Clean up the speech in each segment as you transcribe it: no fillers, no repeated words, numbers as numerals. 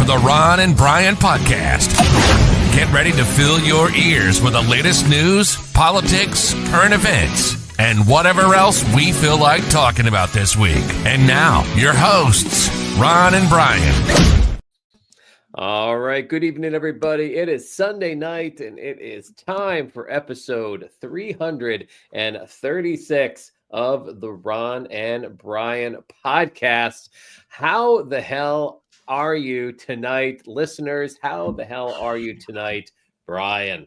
the Ron and Brian Podcast. Get ready to fill your ears with the latest news, politics, current events, and whatever else we feel like talking about this week. And now, your hosts, Ron and Brian. All right. Good evening, everybody. It is Sunday night, and it is time for episode 336 of the Ron and Brian Podcast. How the hell are you tonight, listeners? How the hell are you tonight, Brian?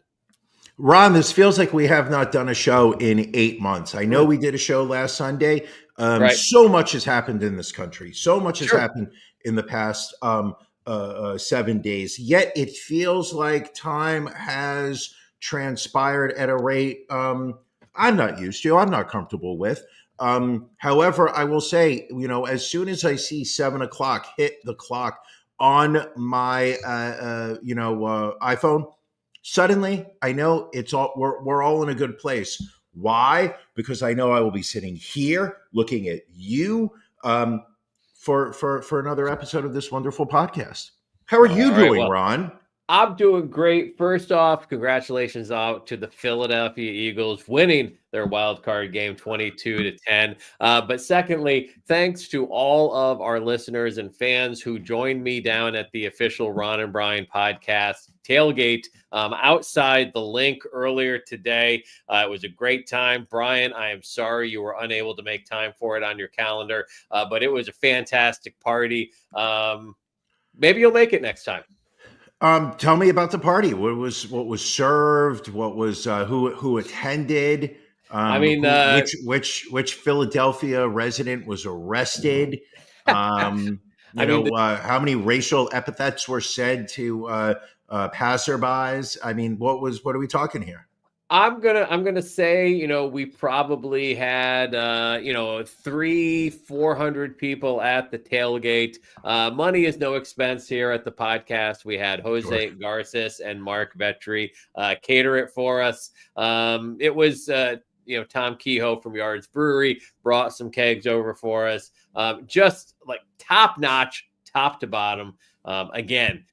Ron, this feels like we have not done a show in 8 months. I know we did a show last Sunday. Right. So much has happened in this country. So much has Sure. happened in the past 7 days. Yet it feels like time has transpired at a rate I'm not used to. I'm not comfortable with. However, I will say, as soon as I see 7 o'clock hit the clock on my iPhone, suddenly I know we're all in a good place. Why? Because I know I will be sitting here looking at you for another episode of this wonderful podcast. How are you doing, Ron? I'm doing great. First off, congratulations out to the Philadelphia Eagles winning their wild card game 22-10. But secondly, thanks to all of our listeners and fans who joined me down at the official Ron and Brian podcast tailgate outside the link earlier today. It was a great time. Brian, I am sorry you were unable to make time for it on your calendar, but it was a fantastic party. Maybe you'll make it next time. Tell me about the party. What was served? What was who attended? Which Philadelphia resident was arrested? How many racial epithets were said to passerbys? I mean, what are we talking here? I'm gonna say, we probably had 300-400 people at the tailgate. Money is no expense here at the podcast. We had Jose Garces and Mark Vetri cater it for us. It was Tom Kehoe from Yards Brewery brought some kegs over for us. Just like top notch, top to bottom. Again,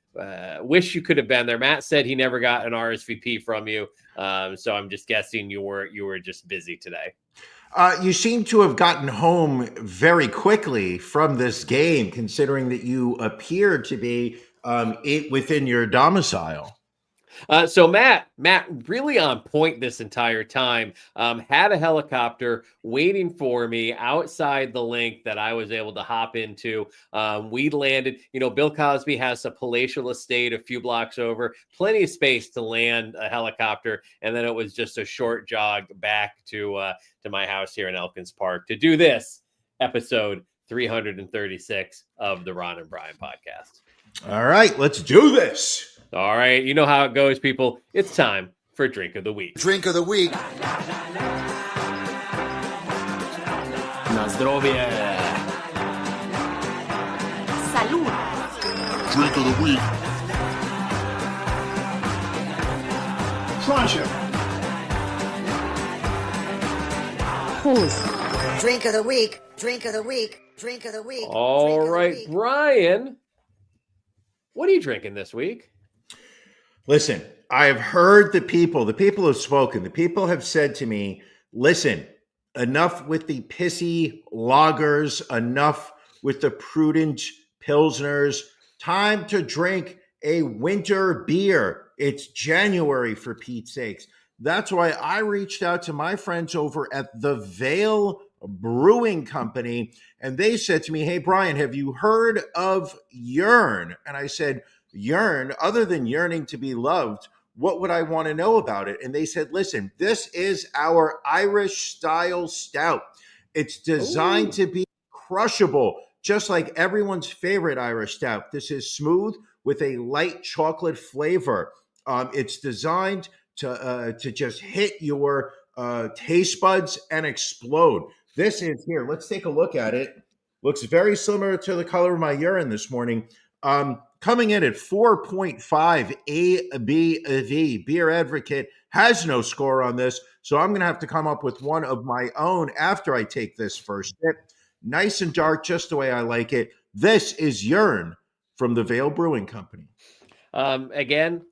wish you could have been there. Matt said he never got an RSVP from you. So I'm just guessing you were just busy today. You seem to have gotten home very quickly from this game, considering that you appear to be within your domicile. So Matt really on point this entire time, had a helicopter waiting for me outside the link that I was able to hop into. We landed, Bill Cosby has a palatial estate a few blocks over, plenty of space to land a helicopter. And then it was just a short jog back to my house here in Elkins Park to do this episode 336 of the Ron and Brian podcast. All right, let's do this. All right, you know how it goes, people. It's time for Drink of the Week. Drink of the Week. Na zdrowie. Salud. Drink of the Week. Proszę. Drink of the week. Drink of the week. Drink of the week. All right, Brian, what are you drinking this week? Listen, I have heard the people have spoken. The people have said to me, listen, enough with the pissy lagers, enough with the prudent pilsners. Time to drink a winter beer. It's January, for Pete's sakes. That's why I reached out to my friends over at the Vale Brewing Company, and they said to me, hey, Brian, have you heard of Yearn? And I said, Yearn, other than yearning to be loved, what would I want to know about it? And they said, listen, this is our Irish style stout. It's designed to be crushable, just like everyone's favorite Irish stout. This is smooth with a light chocolate flavor. It's designed to just hit your taste buds and explode. This is here. Let's take a look at it. Looks very similar to the color of my urine this morning. Coming in at 4.5 ABV. Beer Advocate has no score on this, so I'm going to have to come up with one of my own after I take this first sip. Nice and dark, just the way I like it. This is Yearn from the Vale Brewing Company. Again,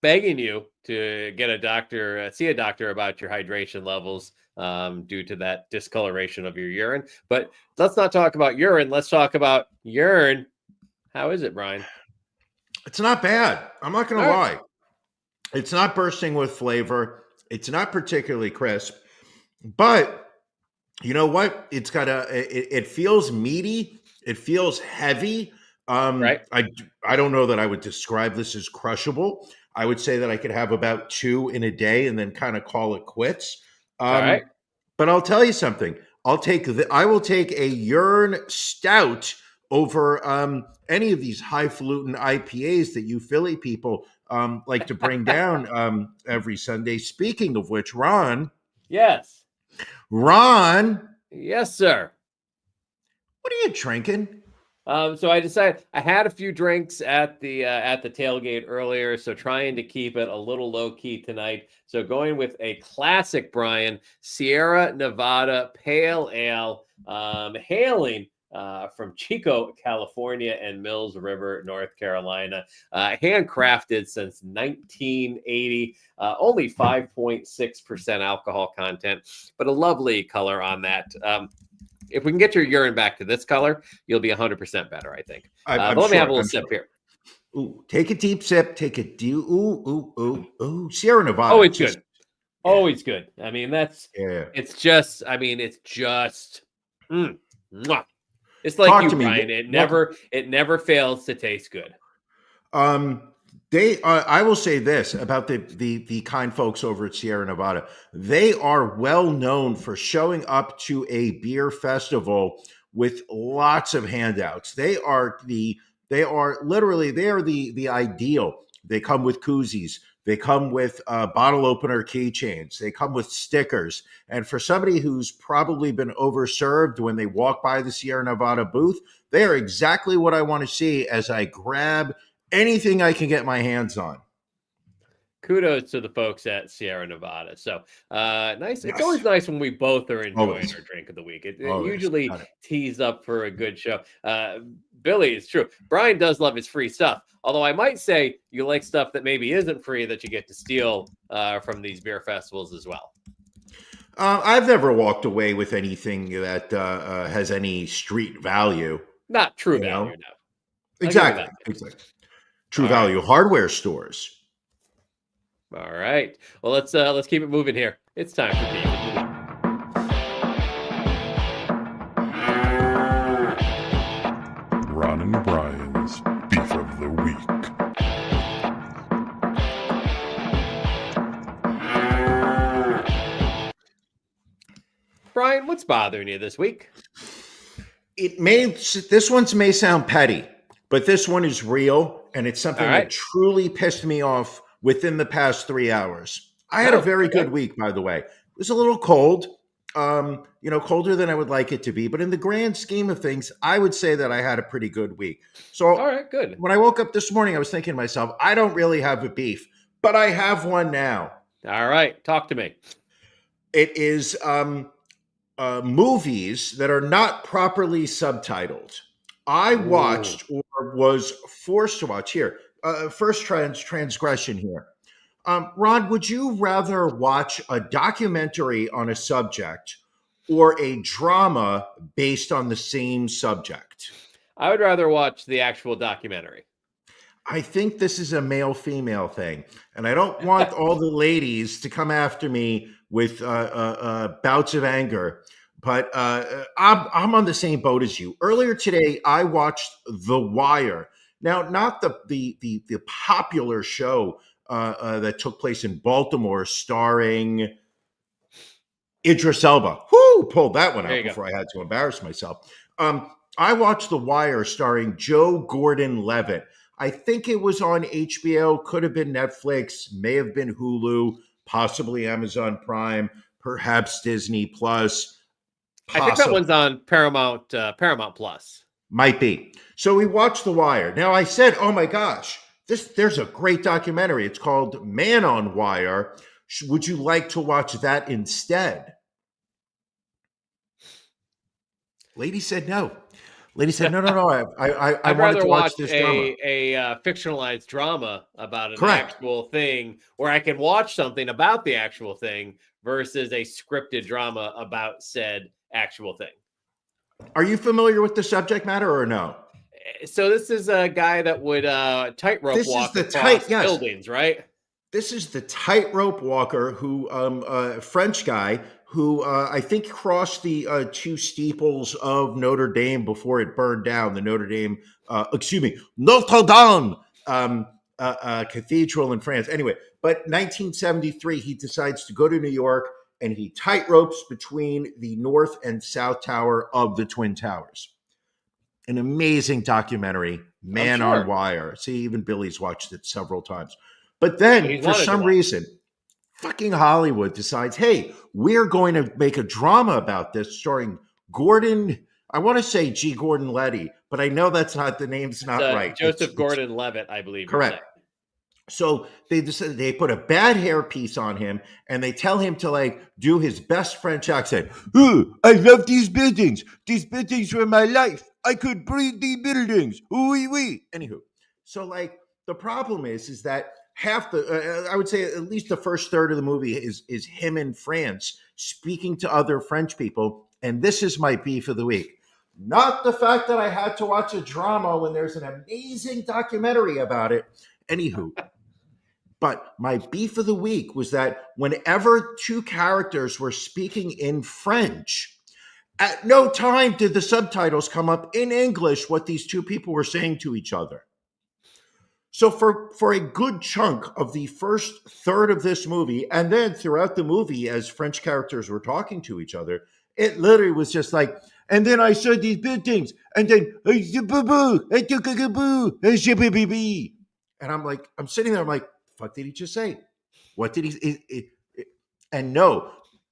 begging you to get a doctor, see a doctor about your hydration levels due to that discoloration of your urine. But let's not talk about urine. Let's talk about urine. How is it, Brian? It's not bad. I'm not going to All lie. right. It's not bursting with flavor. It's not particularly crisp, but you know what? It's got it feels meaty. It feels heavy. Right. I don't know that I would describe this as crushable. I would say that I could have about 2 in a day and then kind of call it quits. All right. But I'll tell you something. I will take a urine stout over any of these highfalutin IPAs that you Philly people like to bring down every Sunday. Speaking of which, Ron. Yes. Ron. Yes, sir. What are you drinking? So I decided I had a few drinks at the tailgate earlier, so trying to keep it a little low key tonight. So going with a classic, Brian, Sierra Nevada Pale Ale, hailing from Chico, California, and Mills River, North Carolina. Handcrafted since 1980. Only 5.6% alcohol content, but a lovely color on that. If we can get your urine back to this color, you'll be 100% better, I think. But let me have a little sip here. Ooh, take a deep sip. Take a deep. Ooh. Sierra Nevada. Oh, it's good. Yeah. Always good. I mean, it's just. Mwah. It's like Talk you, to me. Brian. It never fails to taste good. I will say this about the kind folks over at Sierra Nevada. They are well known for showing up to a beer festival with lots of handouts. They are the ideal. They come with koozies. They come with bottle opener keychains. They come with stickers. And for somebody who's probably been overserved when they walk by the Sierra Nevada booth, they are exactly what I want to see as I grab anything I can get my hands on. Kudos to the folks at Sierra Nevada. So nice. Yes. It's always nice when we both are enjoying our drink of the week. It usually tees up for a good show. Billy, it's true. Brian does love his free stuff. Although I might say you like stuff that maybe isn't free that you get to steal from these beer festivals as well. I've never walked away with anything that has any street value. Not true value, no. Exactly. True value hardware stores. All right. Well, let's keep it moving here. It's time for Beef of the Week. Ron and Brian's Beef of the Week. Brian, what's bothering you this week? This one's may sound petty, but this one is real, and it's something that truly pissed me off within the past 3 hours. I had a very good week, by the way. It was a little cold, colder than I would like it to be. But in the grand scheme of things, I would say that I had a pretty good week. So all right, good. When I woke up this morning, I was thinking to myself, I don't really have a beef, but I have one now. All right, talk to me. It is movies that are not properly subtitled. I watched or was forced to watch here. First transgression here. Ron, would you rather watch a documentary on a subject or a drama based on the same subject? I would rather watch the actual documentary. I think this is a male-female thing, and I don't want all the ladies to come after me with bouts of anger. But I'm on the same boat as you. Earlier today, I watched The Wire. Now, not the popular show that took place in Baltimore, starring Idris Elba. Whoo! Pulled that one out before I had to embarrass myself. I watched The Wire, starring Joe Gordon-Levitt. I think it was on HBO. Could have been Netflix. May have been Hulu. Possibly Amazon Prime. Perhaps Disney Plus. I think that one's on Paramount Plus. Might be. So we watched The Wire. Now I said, oh my gosh, there's a great documentary. It's called Man on Wire. Would you like to watch that instead? Lady said no. Lady said, no. I I'd wanted rather to watch watch this drama. a fictionalized drama about an Correct. actual thing where I can watch something about the actual thing versus a scripted drama about said actual thing. Are you familiar with the subject matter or no? So this is a guy that would tightrope This is walk the across yes. buildings, right? This is the tightrope walker who, French guy who I think crossed the two steeples of Notre Dame before it burned down. The Notre Dame, Notre Dame cathedral in France. Anyway, but 1973, he decides to go to New York and he tightropes between the North and South Tower of the Twin Towers. An amazing documentary, Man sure. on Wire. See, even Billy's watched it several times. But then, He's for wanted to some watch. reason, fucking Hollywood decides, hey, we're going to make a drama about this starring Gordon. I want to say G. Gordon Liddy, but I know that's not the name's not right. Joseph Gordon-Levitt, I believe. Correct. So they decided they put a bad hairpiece on him and they tell him to like do his best French accent. Oh, I love these buildings. These buildings were my life. I could breathe the buildings. Oui, oui. Anywho, so like the problem is that half the I would say at least the first third of the movie is him in France speaking to other French people, and this is my beef of the week. Not the fact that I had to watch a drama when there's an amazing documentary about it. Anywho, but my beef of the week was that whenever two characters were speaking in French, at no time did the subtitles come up in English what these two people were saying to each other. So for a good chunk of the first third of this movie, and then throughout the movie, as French characters were talking to each other, it literally was just like, and then I saw these buildings, and then and I'm like, I'm sitting there, I'm like, fuck did he just say? What did he? And no,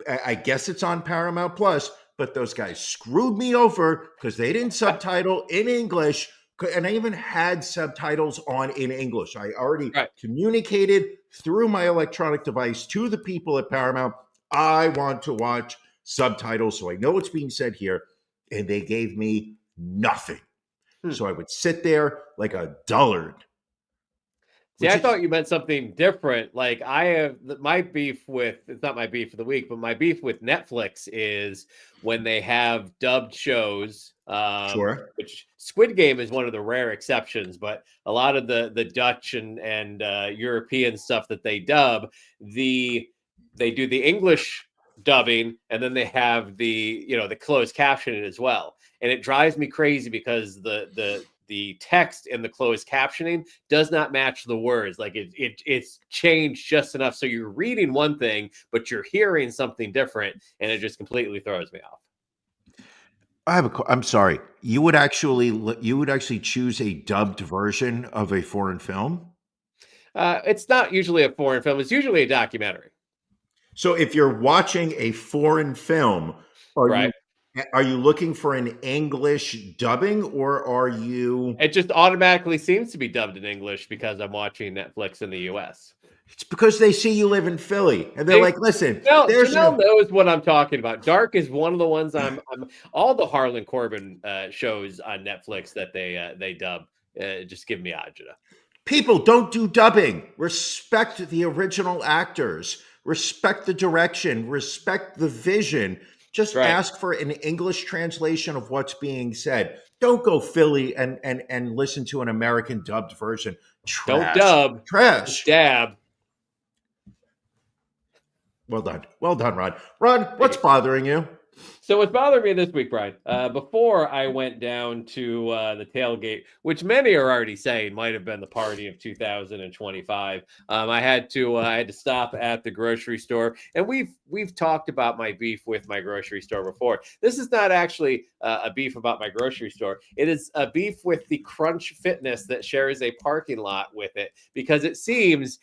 I guess it's on Paramount Plus, but those guys screwed me over because they didn't subtitle in English. And I even had subtitles on in English. I already communicated through my electronic device to the people at Paramount. I want to watch subtitles so I know what's being said here. And they gave me nothing. So I would sit there like a dullard. See, I thought you meant something different. Like I have my beef with, it's not my beef of the week, but my beef with Netflix is when they have dubbed shows. Sure. Which Squid Game is one of the rare exceptions, but a lot of the Dutch and European stuff that they dub, they do the English dubbing and then they have the closed captioning as well. And it drives me crazy because the text in the closed captioning does not match the words. Like it's changed just enough so you're reading one thing, but you're hearing something different, and it just completely throws me off. I'm sorry. You would actually choose a dubbed version of a foreign film? It's not usually a foreign film. It's usually a documentary. So if you're watching a foreign film, are you looking for an English dubbing, or are you? It just automatically seems to be dubbed in English because I'm watching Netflix in the U.S. It's because they see you live in Philly, and they're like, "Listen, Janelle knows what I'm talking about." Dark is one of the ones I'm all the Harlan Corbin shows on Netflix that they dub. Just give me agita. People don't do dubbing. Respect the original actors. Respect the direction. Respect the vision. Just ask for an English translation of what's being said. Don't go Philly and listen to an American dubbed version. Trash. Don't dub. Trash. Dab. Well done. Well done, Ron. Ron, what's bothering you? So what's bothering me this week, Brian, before I went down to the tailgate, which many are already saying might have been the party of 2025, I had to stop at the grocery store, and we've talked about my beef with my grocery store before. This is not actually a beef about my grocery store. It is a beef with the Crunch Fitness that shares a parking lot with it, because it seems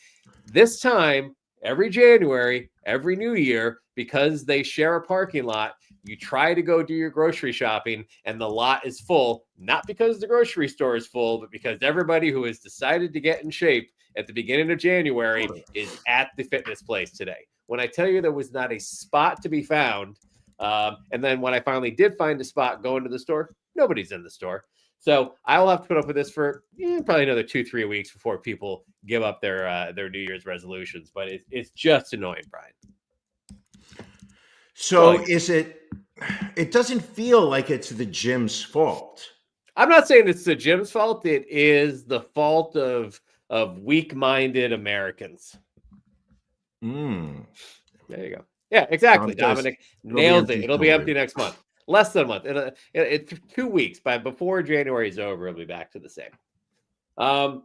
this time every January, every New Year, because they share a parking lot, you try to go do your grocery shopping and the lot is full, not because the grocery store is full, but because everybody who has decided to get in shape at the beginning of January is at the fitness place today. When I tell you there was not a spot to be found And then when I finally did find a spot going to the store, nobody's in the store. So I'll have to put up with this for probably another 2-3 weeks before people give up their New Year's resolutions. But it's just annoying, Brian. So is it? It doesn't feel like it's the gym's fault. I'm not saying it's the gym's fault. It is the fault of weak-minded Americans. There you go. Yeah, exactly. Dominic nailed it. It'll be empty next month. Less than a month. It's 2 weeks. Before January is over, it'll be back to the same. Well,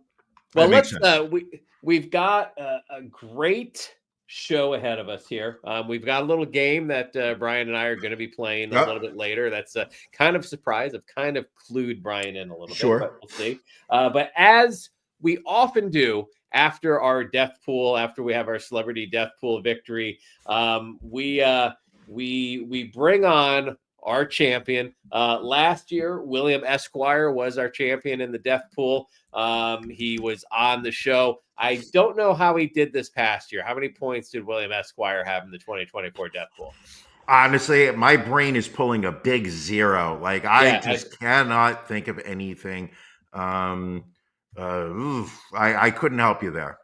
we've got a great show ahead of us here. We've got a little game that Brian and I are going to be playing a little bit later. That's a kind of surprise. I've kind of clued Brian in a little bit, but we'll see. But as we often do after our death pool, after we have our celebrity death pool victory, we bring on our champion. Last year, William Esquire was our champion in the death pool. He was on the show. I don't know how he did this past year. How many points did William Esquire have in the 2024 death pool? Honestly, my brain is pulling a big 0. Like I cannot think of anything. I couldn't help you there.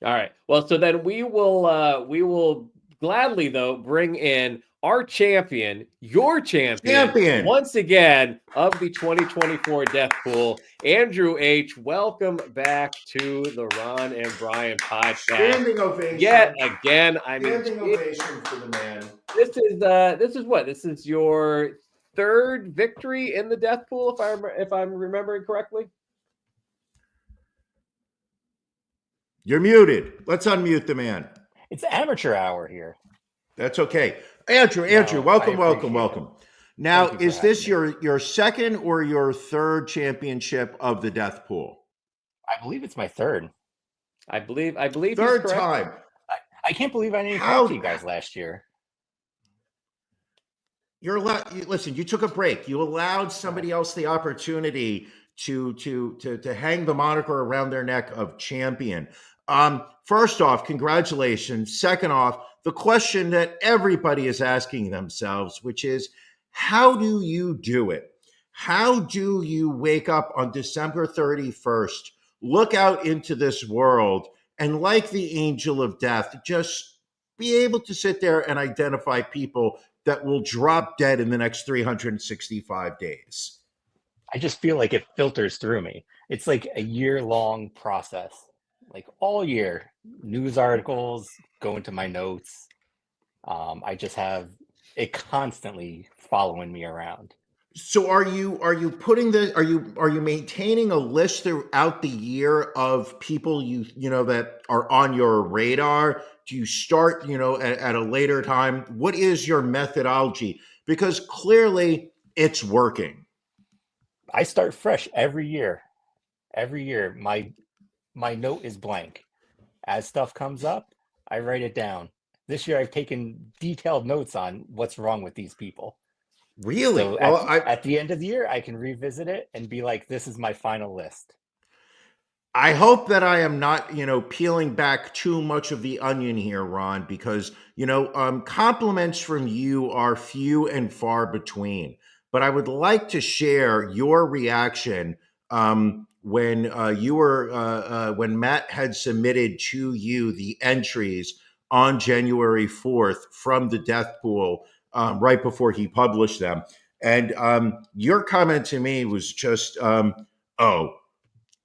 All right. Well, so then we will gladly though bring in our champion, your champion, once again of the 2024 death pool, Andrew H. Welcome back to the Ron and Brian podcast. Standing ovation. Yet again, standing ovation for the man. This is what? This is your third victory in the death pool, if I'm remembering correctly. You're muted. Let's unmute the man. It's amateur hour here. That's okay. Andrew, welcome. Now, is this your second or your third championship of the death pool? I believe it's my third. I believe third time. I can't believe I didn't talk to you guys last year. You're allowed. Listen, you took a break. You allowed somebody else the opportunity to hang the moniker around their neck of champion. First off, congratulations. Second off, the question that everybody is asking themselves, which is, how do you do it? How do you wake up on December 31st, look out into this world, and like the angel of death, just be able to sit there and identify people that will drop dead in the next 365 days? I just feel like it filters through me. It's like a year-long process. Like all year, news articles go into my notes. I just have it constantly following me around. So are you putting are you maintaining a list throughout the year of people you know that are on your radar? Do you start at a later time? What is your methodology? Because clearly it's working. I start fresh every year. Every year, my note is blank. As stuff comes up, I write it down. This year, I've taken detailed notes on what's wrong with these people. Really? So at the end of the year, I can revisit it and be like, this is my final list. I hope that I am not, peeling back too much of the onion here, Ron, because, compliments from you are few and far between. But I would like to share your reaction when Matt had submitted to you the entries on January 4th from the death pool right before he published them. And your comment to me was just,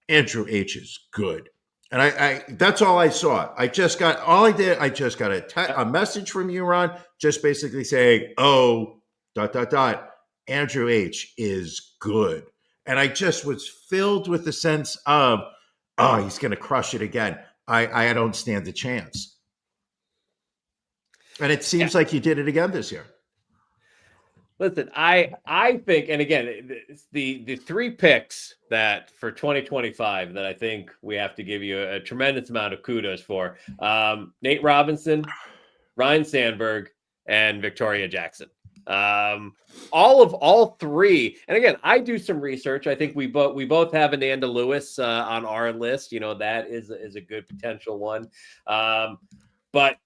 Andrew H is good. And I that's all I saw. I just got a message from you, Ron, just basically saying, Andrew H is good. And I just was filled with the sense of, he's going to crush it again. I don't stand a chance. And it seems like you did it again this year. Listen, I think, and again, the 3 picks that for 2025 that I think we have to give you a tremendous amount of kudos for: Nate Robinson, Ryan Sandberg, and Victoria Jackson. All 3. And again, I do some research. I think we both have Ananda Lewis on our list. That is a good potential one. But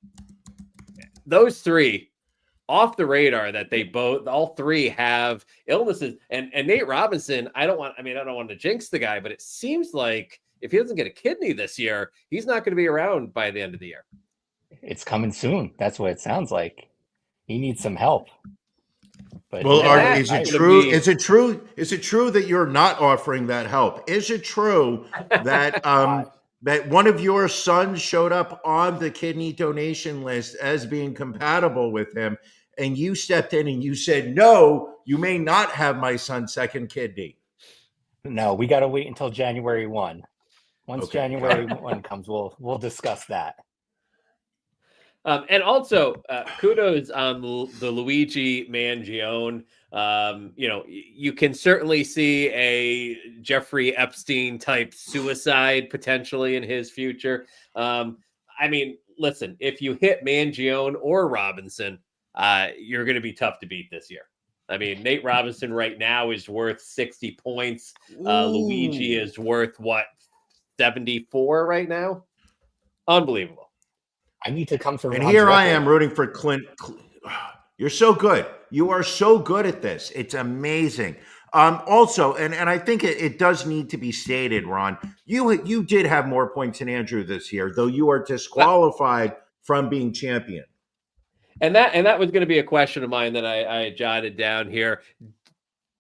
those 3 off the radar that they all three have illnesses. And Nate Robinson, I don't want to jinx the guy, but it seems like if he doesn't get a kidney this year, he's not going to be around by the end of the year. It's coming soon. That's what it sounds like. He needs some help. But Well, is it it true? be- Is it true? Is it true that you're not offering that help? Is it true that that one of your sons showed up on the kidney donation list as being compatible with him, and you stepped in and you said, "No, you may not have my son's second kidney"? no, we got to wait until January 1. Once Okay. January 1 comes, we'll discuss that. And also, kudos on the Luigi Mangione. You can certainly see a Jeffrey Epstein type suicide potentially in his future. Listen, if you hit Mangione or Robinson, you're going to be tough to beat this year. I mean, Nate Robinson right now is worth 60 points. Luigi is worth 74 right now. Unbelievable. I need to come for And Ron's here I record. am rooting for Clint. You're so good. You are so good at this. It's amazing. Also, and I think it does need to be stated, Ron, you did have more points than Andrew this year, though you are disqualified from being champion. And that was going to be a question of mine that I jotted down here.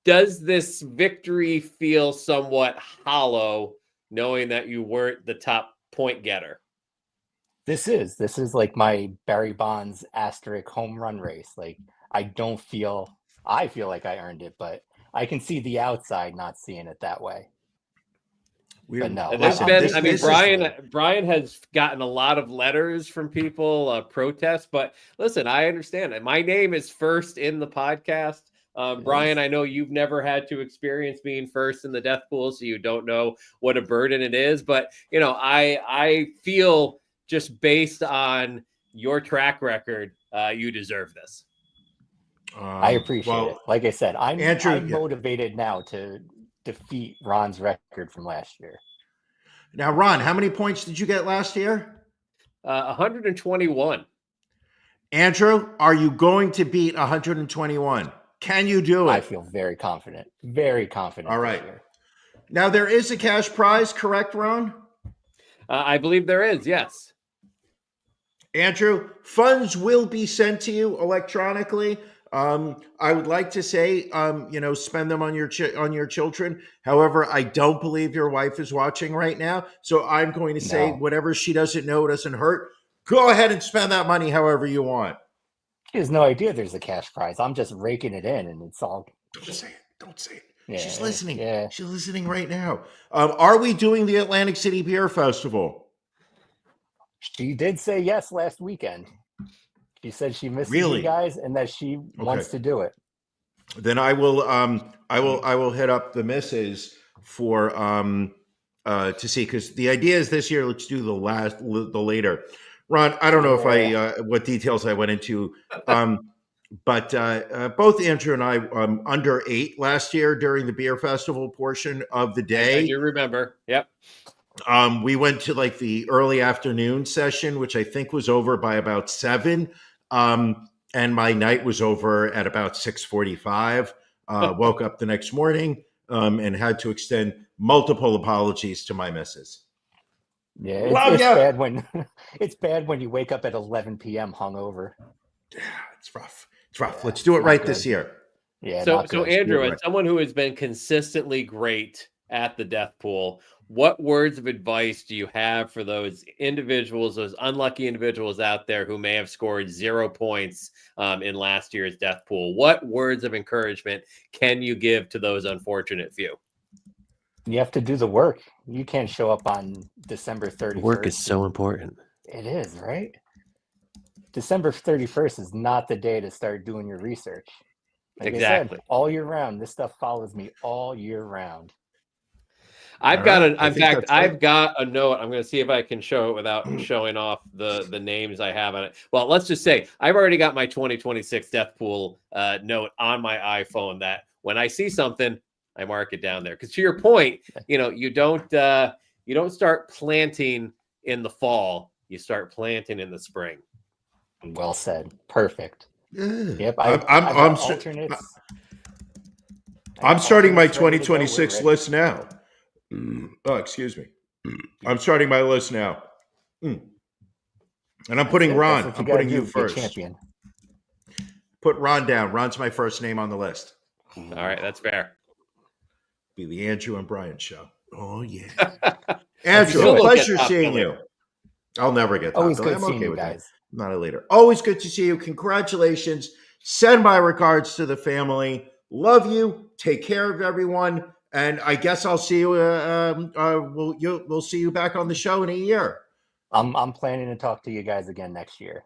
Does this victory feel somewhat hollow, knowing that you weren't the top point getter? This is like my Barry Bonds asterisk home run race. Like I feel like I earned it, but I can see the outside not seeing it that way. But no, Brian has gotten a lot of letters from people, protests, but listen, I understand it. My name is first in the podcast. Brian, I know you've never had to experience being first in the death pool, so you don't know what a burden it is, but I feel just based on your track record, you deserve this. I appreciate it. Like I said, I'm Andrew, motivated now to defeat Ron's record from last year. Now, Ron, how many points did you get last year? 121. Andrew, are you going to beat 121? Can you do it? I feel very confident. Very confident. All right. Now, there is a cash prize, correct, Ron? I believe there is, yes. Andrew, funds will be sent to you electronically. I would like to say, spend them on your children. However, I don't believe your wife is watching right now, so I'm going to say whatever she doesn't know doesn't hurt. Go ahead and spend that money however you want. She has no idea there's a cash prize. I'm just raking it in, and it's all. Don't say it. Don't say it. Yeah, She's listening. Yeah. She's listening right now. Are we doing the Atlantic City Beer Festival? She did say yes last weekend. She said she misses Really? you guys and that she wants to do it. Then I will hit up the missus for to see, because the idea is this year let's do the later. Ron, I don't know if what details I went into, but both Andrew and I under 8 last year during the beer festival portion of the day. I do remember. Yep. We went to like the early afternoon session, which I think was over by about 7. And my night was over at about 6:45. Woke up the next morning and had to extend multiple apologies to my missus. Yeah, it's bad when it's bad when you wake up at 11 p.m. hungover. Yeah, it's rough. It's rough. Let's do it right this year. Yeah. So Andrew, as someone who has been consistently great at the death pool, what words of advice do you have for those individuals, those unlucky individuals out there who may have scored 0 points in last year's death pool? What words of encouragement can you give to those unfortunate few? You have to do the work. You can't show up on December 31st. Work is so important. It is, right? December 31st is not the day to start doing your research. Like Exactly. I said, all year round. This stuff follows me all year round. I've got a note. I'm going to see if I can show it without showing off the names I have on it. Well, let's just say I've already got my 2026 death pool note on my iPhone that when I see something, I mark it down there. Because to your point, you don't start planting in the fall. You start planting in the spring. Well said. Perfect. Yep, I'm I've I'm got alternates. I'm starting my Alternates ready to go. We're 2026 ready. list now. Oh, excuse me. I'm starting my list now. And I'm That's putting it. That's Ron. what you I'm gotta putting you do. Be a first. champion. Put Ron down. Ron's my first name on the list. All right, that's fair. Be the Andrew and Brian show. Oh yeah. Let's Andrew, do a it. pleasure Top seeing billing. you. I'll never get top Always billing. good I'm seeing okay you with that. guys. I'm not a leader. Always good to see you. Congratulations. Send my regards to the family. Love you. Take care of everyone. And I guess I'll see you. We'll see you back on the show in a year. I'm planning to talk to you guys again next year.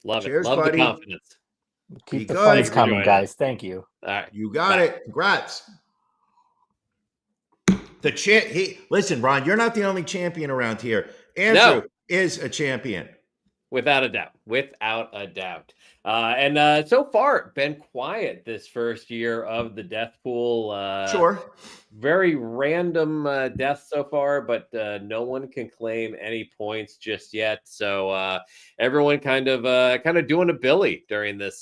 Love it. Cheers, Love buddy. the confidence. Be Keep the good. funds Thanks for coming, joining guys. us. Thank you. All right. You got Bye. it. Congrats. Listen, Ron, you're not the only champion around here. Andrew is a champion. Without a doubt. Without a doubt. And so far, been quiet this first year of the death pool. Sure. Very random deaths so far, but no one can claim any points just yet. So everyone kind of doing a Billy during this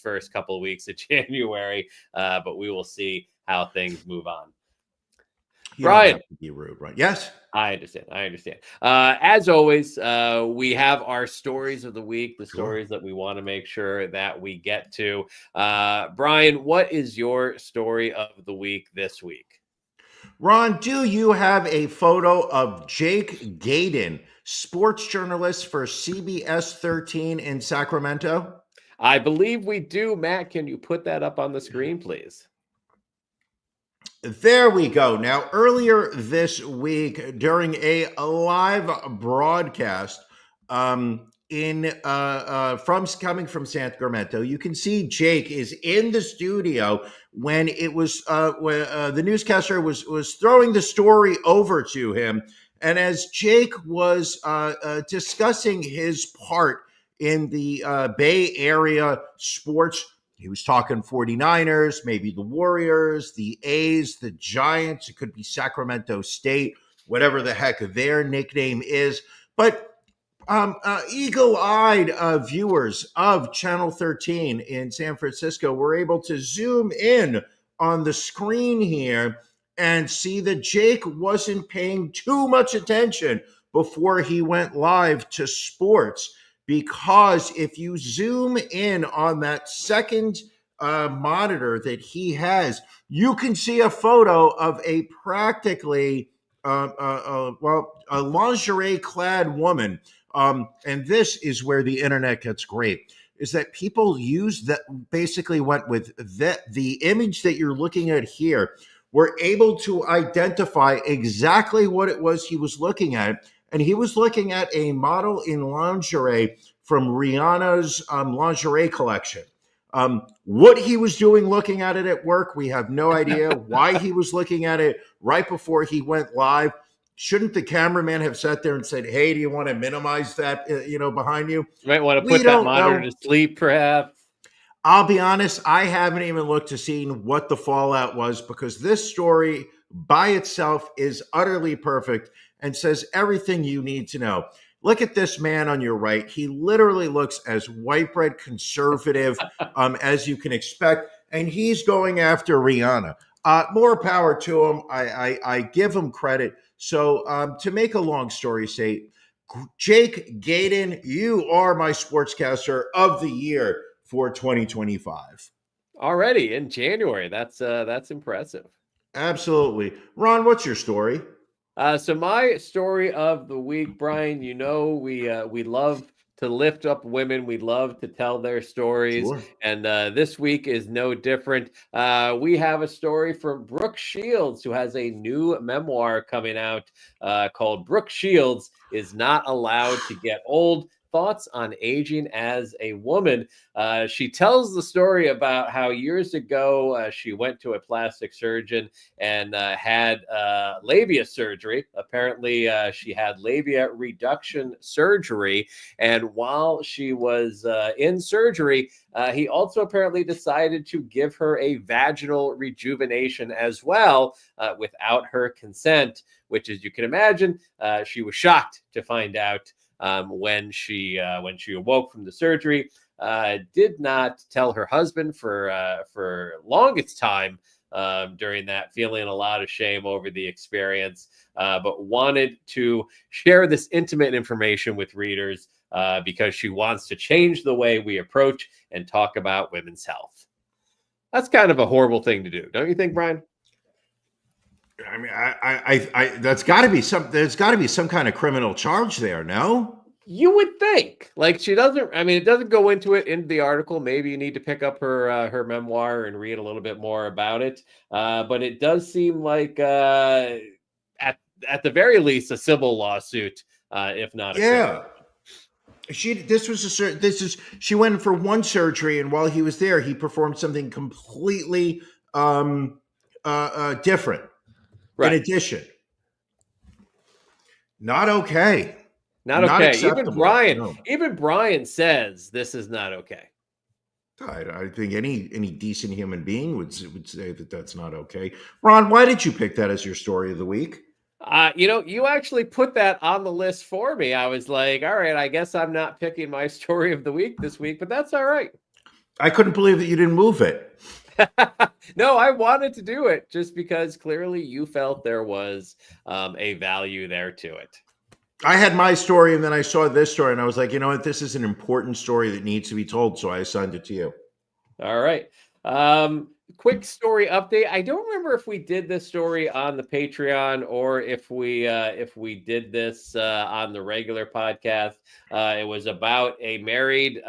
first couple of weeks of January. But we will see how things move on. You don't Brian. have to be rude, right? Yes. I understand. As always, we have our stories of the week, the stories that we want to make sure that we get to. Brian, what is your story of the week this week? Ron, do you have a photo of Jake Gaydon, sports journalist for CBS 13 in Sacramento? I believe we do. Matt, can you put that up on the screen, please? There we go. Now, earlier this week, during a live broadcast coming from Sacramento, you can see Jake is in the studio when it was the newscaster was throwing the story over to him, and as Jake was discussing his part in the Bay Area sports. He was talking 49ers, maybe the Warriors, the A's, the Giants. It could be Sacramento State, whatever the heck their nickname is. But eagle-eyed viewers of Channel 13 in San Francisco were able to zoom in on the screen here and see that Jake wasn't paying too much attention before he went live to sports. Because if you zoom in on that second monitor that he has, you can see a photo of a practically, a lingerie-clad woman. And this is where the internet gets great, is that people use that, basically went with the image that you're looking at here, were able to identify exactly what it was he was looking at. And he was looking at a model in lingerie from Rihanna's lingerie collection. What he was doing looking at it at work, we have no idea. Why he was looking at it right before he went live. Shouldn't the cameraman have sat there and said, hey, do you want to minimize that, behind you? You might want to put that monitor to sleep, perhaps. I'll be honest, I haven't even looked to see what the fallout was, because this story by itself is utterly perfect and says everything you need to know. Look at this man on your right. He literally looks as white bread conservative as you can expect, and he's going after Rihanna. More power to him. I give him credit. So to make a long story short, Jake Gaydon, you are my sportscaster of the year for 2025. Already in January. That's impressive. Absolutely. Ron, what's your story? So my story of the week, Brian, we love to lift up women. We love to tell their stories. Sure. And this week is no different. We have a story from Brooke Shields, who has a new memoir coming out called Brooke Shields is Not Allowed to Get Old. Thoughts on aging as a woman. She tells the story about how years ago she went to a plastic surgeon and had labia surgery. Apparently, she had labia reduction surgery. And while she was in surgery, he also apparently decided to give her a vaginal rejuvenation as well without her consent, which, as you can imagine, she was shocked to find out when she awoke from the surgery. Did not tell her husband for longest time during that, feeling a lot of shame over the experience, but wanted to share this intimate information with readers because she wants to change the way we approach and talk about women's health. That's kind of a horrible thing to do, don't you think, Brian? I mean, I that's got to be there's got to be some kind of criminal charge there, no? You would think. Like, she doesn't. I mean, it doesn't go into it in the article. Maybe you need to pick up her memoir and read a little bit more about it. But it does seem like at the very least a civil lawsuit, if not a criminal. She went for one surgery, and while he was there, he performed something completely different. Right. In addition, not okay. Not okay. Acceptable. Even Brian says this is not okay. I think any decent human being would say that that's not okay. Ron, why did you pick that as your story of the week? You actually put that on the list for me. I was like, all right, I guess I'm not picking my story of the week this week, but that's all right. I couldn't believe that you didn't move it. No, I wanted to do it just because clearly you felt there was a value there to it. I had my story, and then I saw this story, and I was like, you know what? This is an important story that needs to be told, so I assigned it to you. All right. Quick story update. I don't remember if we did this story on the Patreon or if we did this on the regular podcast. It was about a married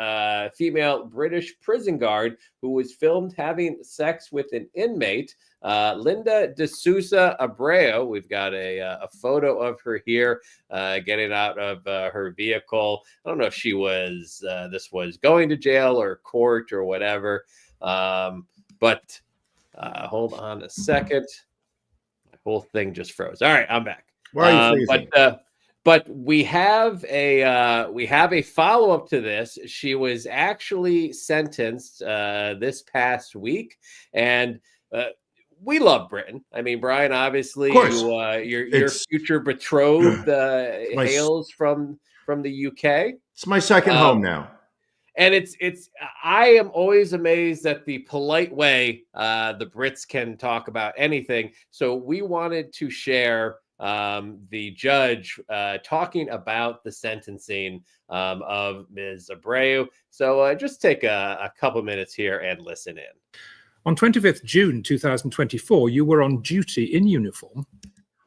female British prison guard who was filmed having sex with an inmate. Linda De Souza Abreu. We've got a photo of her here getting out of her vehicle. I don't know if she was this was going to jail or court or whatever. But hold on a second. My whole thing just froze. All right, I'm back. Why are you freezing? But we have a follow-up to this. She was actually sentenced this past week, and we love Britain. I mean, Brian, obviously, your future betrothed hails from the UK. It's my second home now. And I am always amazed at the polite way the Brits can talk about anything. So we wanted to share the judge talking about the sentencing of Ms. Abreu. So just take a couple minutes here and listen in. On 25th June 2024, you were on duty in uniform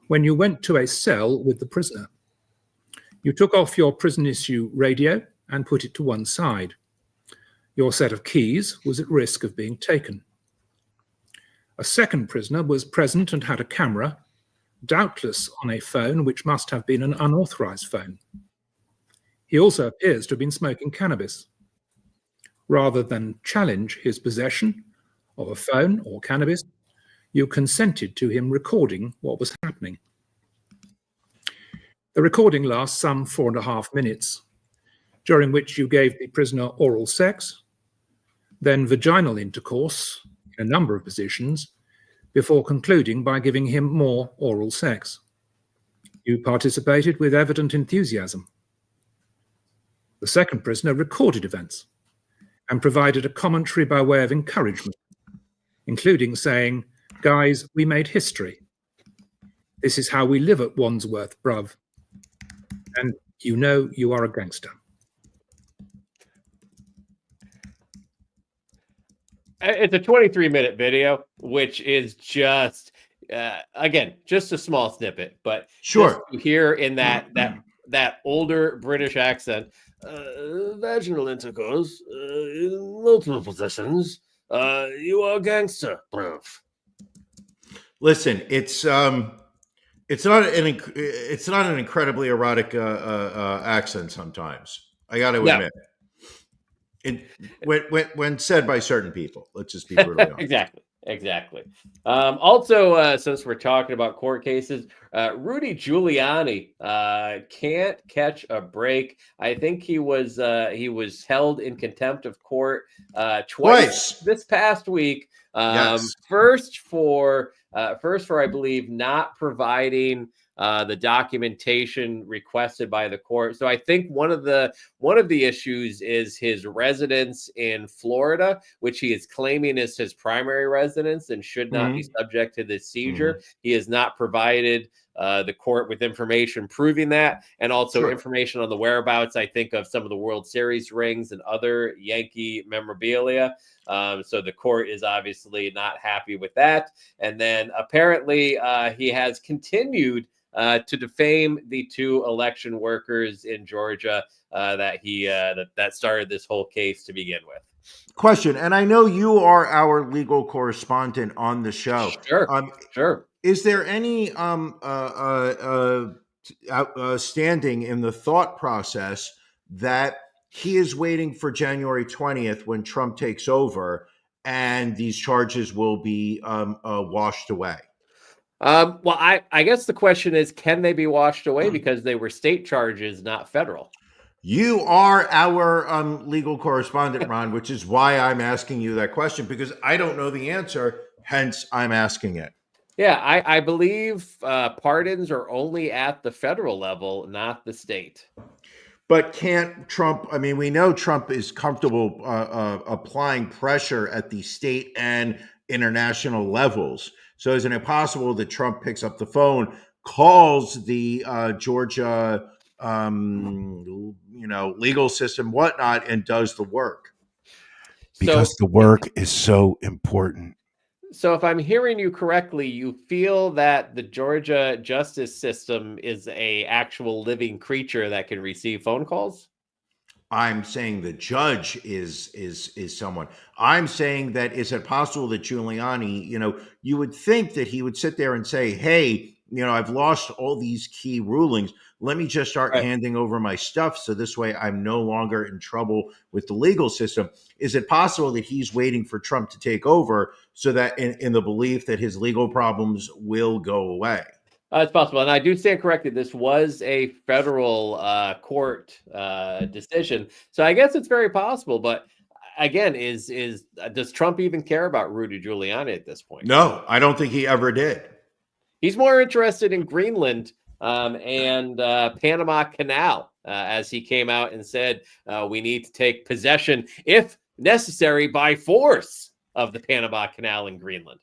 when you went to a cell with the prisoner. You took off your prison issue radio and put it to one side. Your set of keys was at risk of being taken. A second prisoner was present and had a camera, doubtless on a phone which must have been an unauthorized phone. He also appears to have been smoking cannabis. Rather than challenge his possession of a phone or cannabis, you consented to him recording what was happening. The recording lasts some 4.5 minutes, during which you gave the prisoner oral sex, then vaginal intercourse in a number of positions, before concluding by giving him more oral sex. You participated with evident enthusiasm. The second prisoner recorded events and provided a commentary by way of encouragement, including saying, "Guys, we made history. This is how we live at Wandsworth, bruv. And you know you are a gangster." It's a 23-minute video, which is just, again, just a small snippet, but sure, here in that older British accent, vaginal intercourse in multiple positions. You are a gangster, bruv. Listen, it's not an incredibly erotic accent sometimes. I got to admit. When said by certain people, let's just be brutally honest. Exactly. Also, since we're talking about court cases, Rudy Giuliani can't catch a break. I think he was held in contempt of court twice this past week. Yes. First for I believe not providing the documentation requested by the court. So I think one of the issues is his residence in Florida, which he is claiming is his primary residence and should not be subject to this seizure. He has not provided the court with information proving that, and also information on the whereabouts, I think, of some of the World Series rings and other Yankee memorabilia. So the court is obviously not happy with that. And then apparently he has continued to defame the 2 election workers in Georgia that started this whole case to begin with. Question, and I know you are our legal correspondent on the show. Sure. Is there any standing in the thought process that he is waiting for January 20th when Trump takes over and these charges will be washed away? Well, I guess the question is, can they be washed away because they were state charges, not federal? You are our legal correspondent, Ron, which is why I'm asking you that question, because I don't know the answer, hence I'm asking it. Yeah, I believe pardons are only at the federal level, not the state. But can't Trump, I mean, we know Trump is comfortable applying pressure at the state and international levels. So isn't it possible that Trump picks up the phone, calls the Georgia, legal system, whatnot, and does the work? Because the work is so important. So if I'm hearing you correctly, you feel that the Georgia justice system is a actual living creature that can receive phone calls? I'm saying the judge is someone. I'm saying that is it possible that Giuliani, you would think that he would sit there and say, hey, I've lost all these key rulings. Let me just start handing over my stuff so this way I'm no longer in trouble with the legal system. Is it possible that he's waiting for Trump to take over so that in the belief that his legal problems will go away? It's possible. And I do stand corrected. This was a federal court decision. So I guess it's very possible. But again, does Trump even care about Rudy Giuliani at this point? No, I don't think he ever did. He's more interested in Greenland and Panama Canal, as he came out and said, we need to take possession, if necessary, by force of the Panama Canal in Greenland.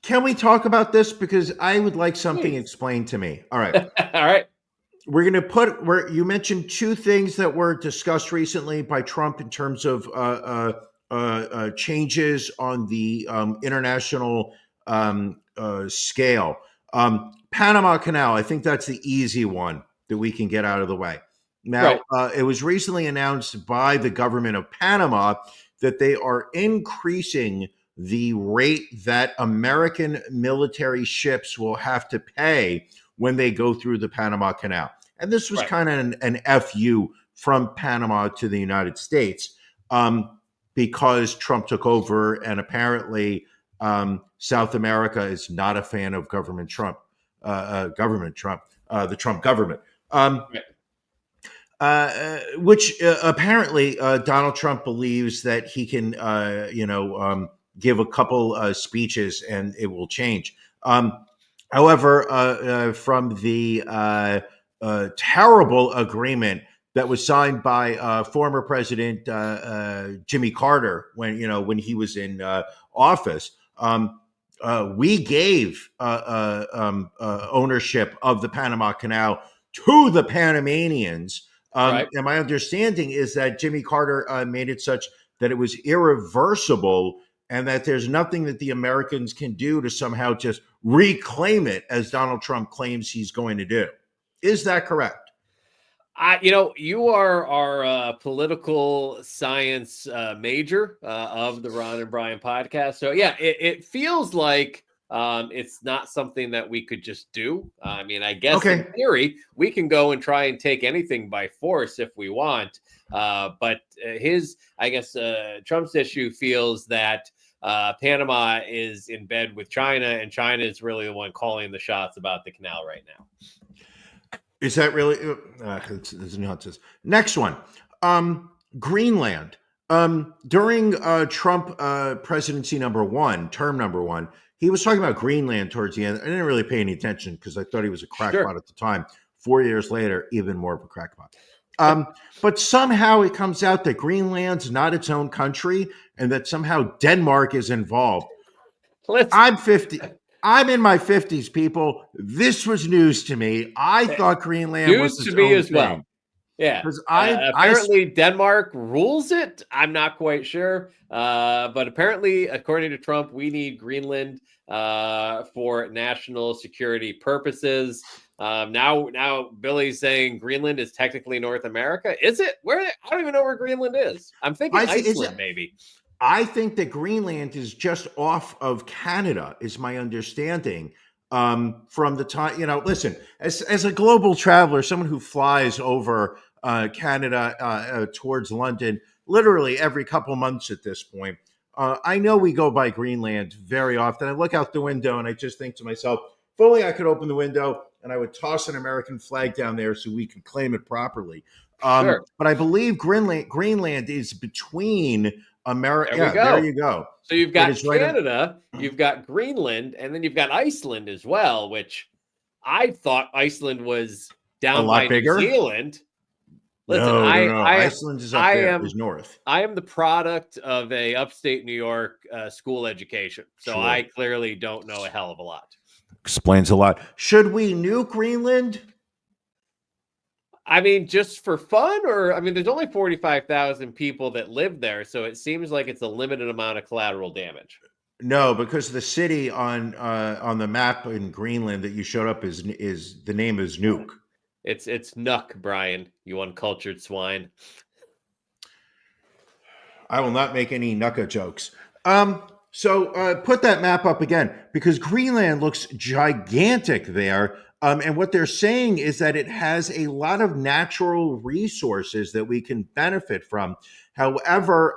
Can we talk about this? Because I would like something explained to me. All right. All right. We're going to you mentioned 2 things that were discussed recently by Trump in terms of changes on the international scale. Panama Canal, I think that's the easy one that we can get out of the way. Now, it was recently announced by the government of Panama that they are increasing the rate that American military ships will have to pay when they go through the Panama Canal. And this was kind of an FU from Panama to the United States because Trump took over, and apparently South America is not a fan of government Trump, the Trump government. Which apparently Donald Trump believes that he can, give a couple speeches and it will change. However, from the terrible agreement that was signed by former President Jimmy Carter when he was in office, we gave ownership of the Panama Canal to the Panamanians. And my understanding is that Jimmy Carter made it such that it was irreversible and that there's nothing that the Americans can do to somehow just reclaim it as Donald Trump claims he's going to do. Is that correct? You are our political science major of the Ron and Brian podcast. So, yeah, it feels like it's not something that we could just do. I mean, I guess in theory, we can go and try and take anything by force if we want. But Trump's issue feels that Panama is in bed with China, and China is really the one calling the shots about the canal right now. Is that really? It's nuts. Next one, Greenland. During Trump presidency term number one, he was talking about Greenland towards the end. I didn't really pay any attention because I thought he was a crackpot at the time. 4 years later, even more of a crackpot. But somehow it comes out that Greenland's not its own country and that somehow Denmark is involved. I'm 50. I'm in my 50s, people. This was news to me. I thought Greenland was its to me own as well. thing. Yeah. 'Cause apparently Denmark rules it. I'm not quite sure. But apparently, according to Trump, we need Greenland for national security purposes. Now Billy's saying Greenland is technically North America. Is it? Where? I don't even know where Greenland is. I'm thinking Iceland, maybe. I think that Greenland is just off of Canada, is my understanding. From the time, listen, as a global traveler, someone who flies over Canada towards London literally every couple months at this point, I know we go by Greenland very often. I look out the window and I just think to myself, if only I could open the window and I would toss an American flag down there so we can claim it properly. Sure. But I believe Greenland is between America. There we Yeah, go. there you go. So you've got It is Canada, you've got Greenland, and then you've got Iceland as well, which I thought Iceland was down A lot by bigger? New Zealand. Listen, No. I Iceland is up there, is north. I am the product of a upstate New York school education, so Sure. I clearly don't know a hell of a lot. Explains a lot. Should we nuke Greenland? I mean, just for fun, or there's only 45,000 people that live there, so it seems like it's a limited amount of collateral damage. No, because the city on the map in Greenland that you showed up is the name is Nuke. It's Nuck, Brian, you uncultured swine. I will not make any Nuka jokes. So put that map up again because Greenland looks gigantic there. And what they're saying is that it has a lot of natural resources that we can benefit from. However,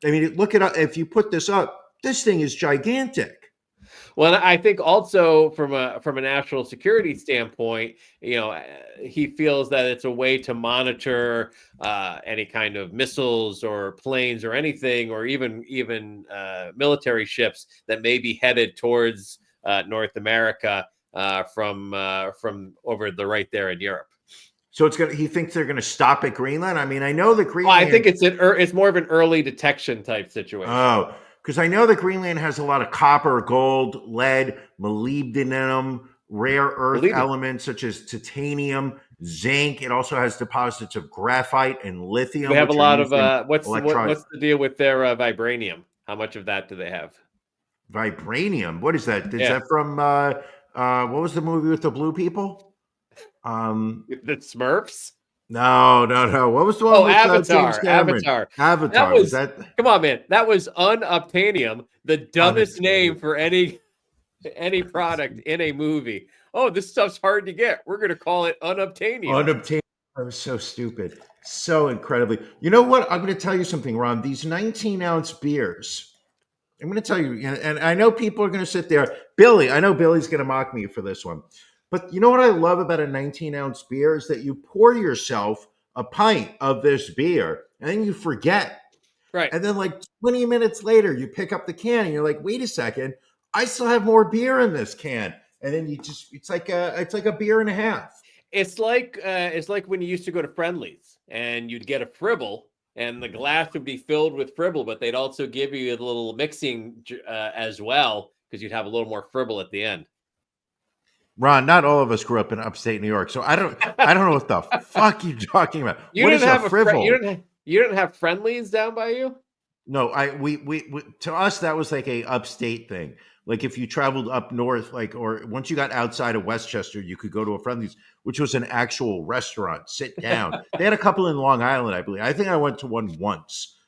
look it up. If you put this up, this thing is gigantic. Well, I think also from a national security standpoint, he feels that it's a way to monitor any kind of missiles or planes or anything, or even military ships that may be headed towards North America from over the right there in Europe. So he thinks they're gonna stop at Greenland. I mean, I know that Greenland. Well, I think it's more of an early detection type situation. Oh, because I know that Greenland has a lot of copper, gold, lead, molybdenum, rare earth elements such as titanium, zinc. It also has deposits of graphite and lithium. We have a lot of what's the deal with their vibranium? How much of that do they have? Vibranium. What is that? Is that from what was the movie with the blue people? The Smurfs? No. What was the one? With, Avatar. Avatar. Was that? Come on, man. That was unobtainium, the dumbest name for any product in a movie. Oh, this stuff's hard to get. We're going to call it unobtainium. Unobtainium. That was so stupid. So incredibly. You know what? I'm going to tell you something, Ron. These 19-ounce beers. I'm going to tell you, and I know people are going to sit there. Billy, I know Billy's going to mock me for this one. But you know what I love about a 19-ounce beer is that you pour yourself a pint of this beer and then you forget. Right. And then like 20 minutes later, you pick up the can and you're like, wait a second, I still have more beer in this can. And then it's like a beer and a half. It's like when you used to go to Friendly's and you'd get a Fribble and the glass would be filled with Fribble, but they'd also give you a little mixing as well because you'd have a little more Fribble at the end. Ron, not all of us grew up in upstate New York, so I don't know what the fuck you're talking about. You didn't have a Fribble. You didn't have Friendly's down by you? No, we to us that was like a upstate thing. Like if you traveled up north, or once you got outside of Westchester, you could go to a Friendly's, which was an actual restaurant. Sit down. They had a couple in Long Island, I believe. I think I went to one once.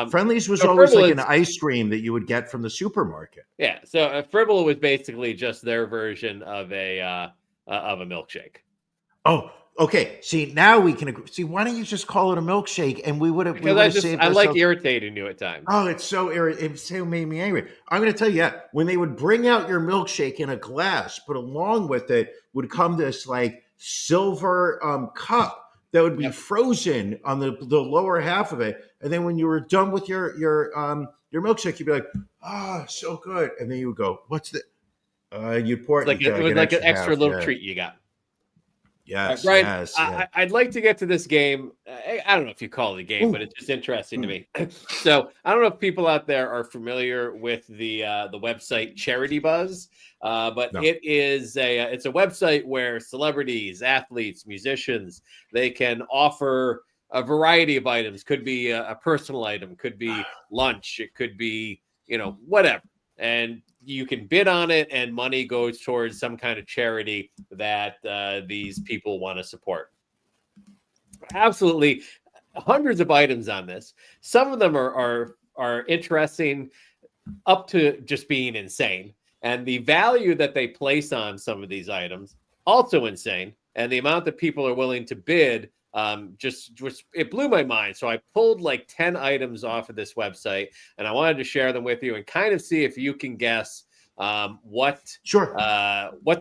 Friendly's was always like an ice cream that you would get from the supermarket. Yeah, so a Fribble was basically just their version of a milkshake. Oh, okay. See, now we can agree. See, why don't you just call it a milkshake and we would have saved I like ourselves. irritating you at times. Oh, it so made me angry. I'm going to tell you, when they would bring out your milkshake in a glass, but along with it would come this like silver cup that would be Yep. frozen on the lower half of it. And then when you were done with your milkshake, you'd be like, "Ah, so good." And then you would go, "What's the?" You'd pour it. Like you'd it get, was like an extra half, little yeah. treat you got. Yes, Brian, yes, yeah. I'd like to get to this game. I don't know if you call it a game, but it's just interesting to me. So I don't know if people out there are familiar with the website Charity Buzz, but No. it's a website where celebrities, athletes, musicians, they can offer a variety of items. Could be a personal item, could be lunch, it could be whatever, and you can bid on it, and money goes towards some kind of charity that these people want to support. Absolutely, hundreds of items on this. Some of them are interesting, up to just being insane, and the value that they place on some of these items also insane, and the amount that people are willing to bid. Just it blew my mind. So I pulled like 10 items off of this website, and I wanted to share them with you and kind of see if you can guess what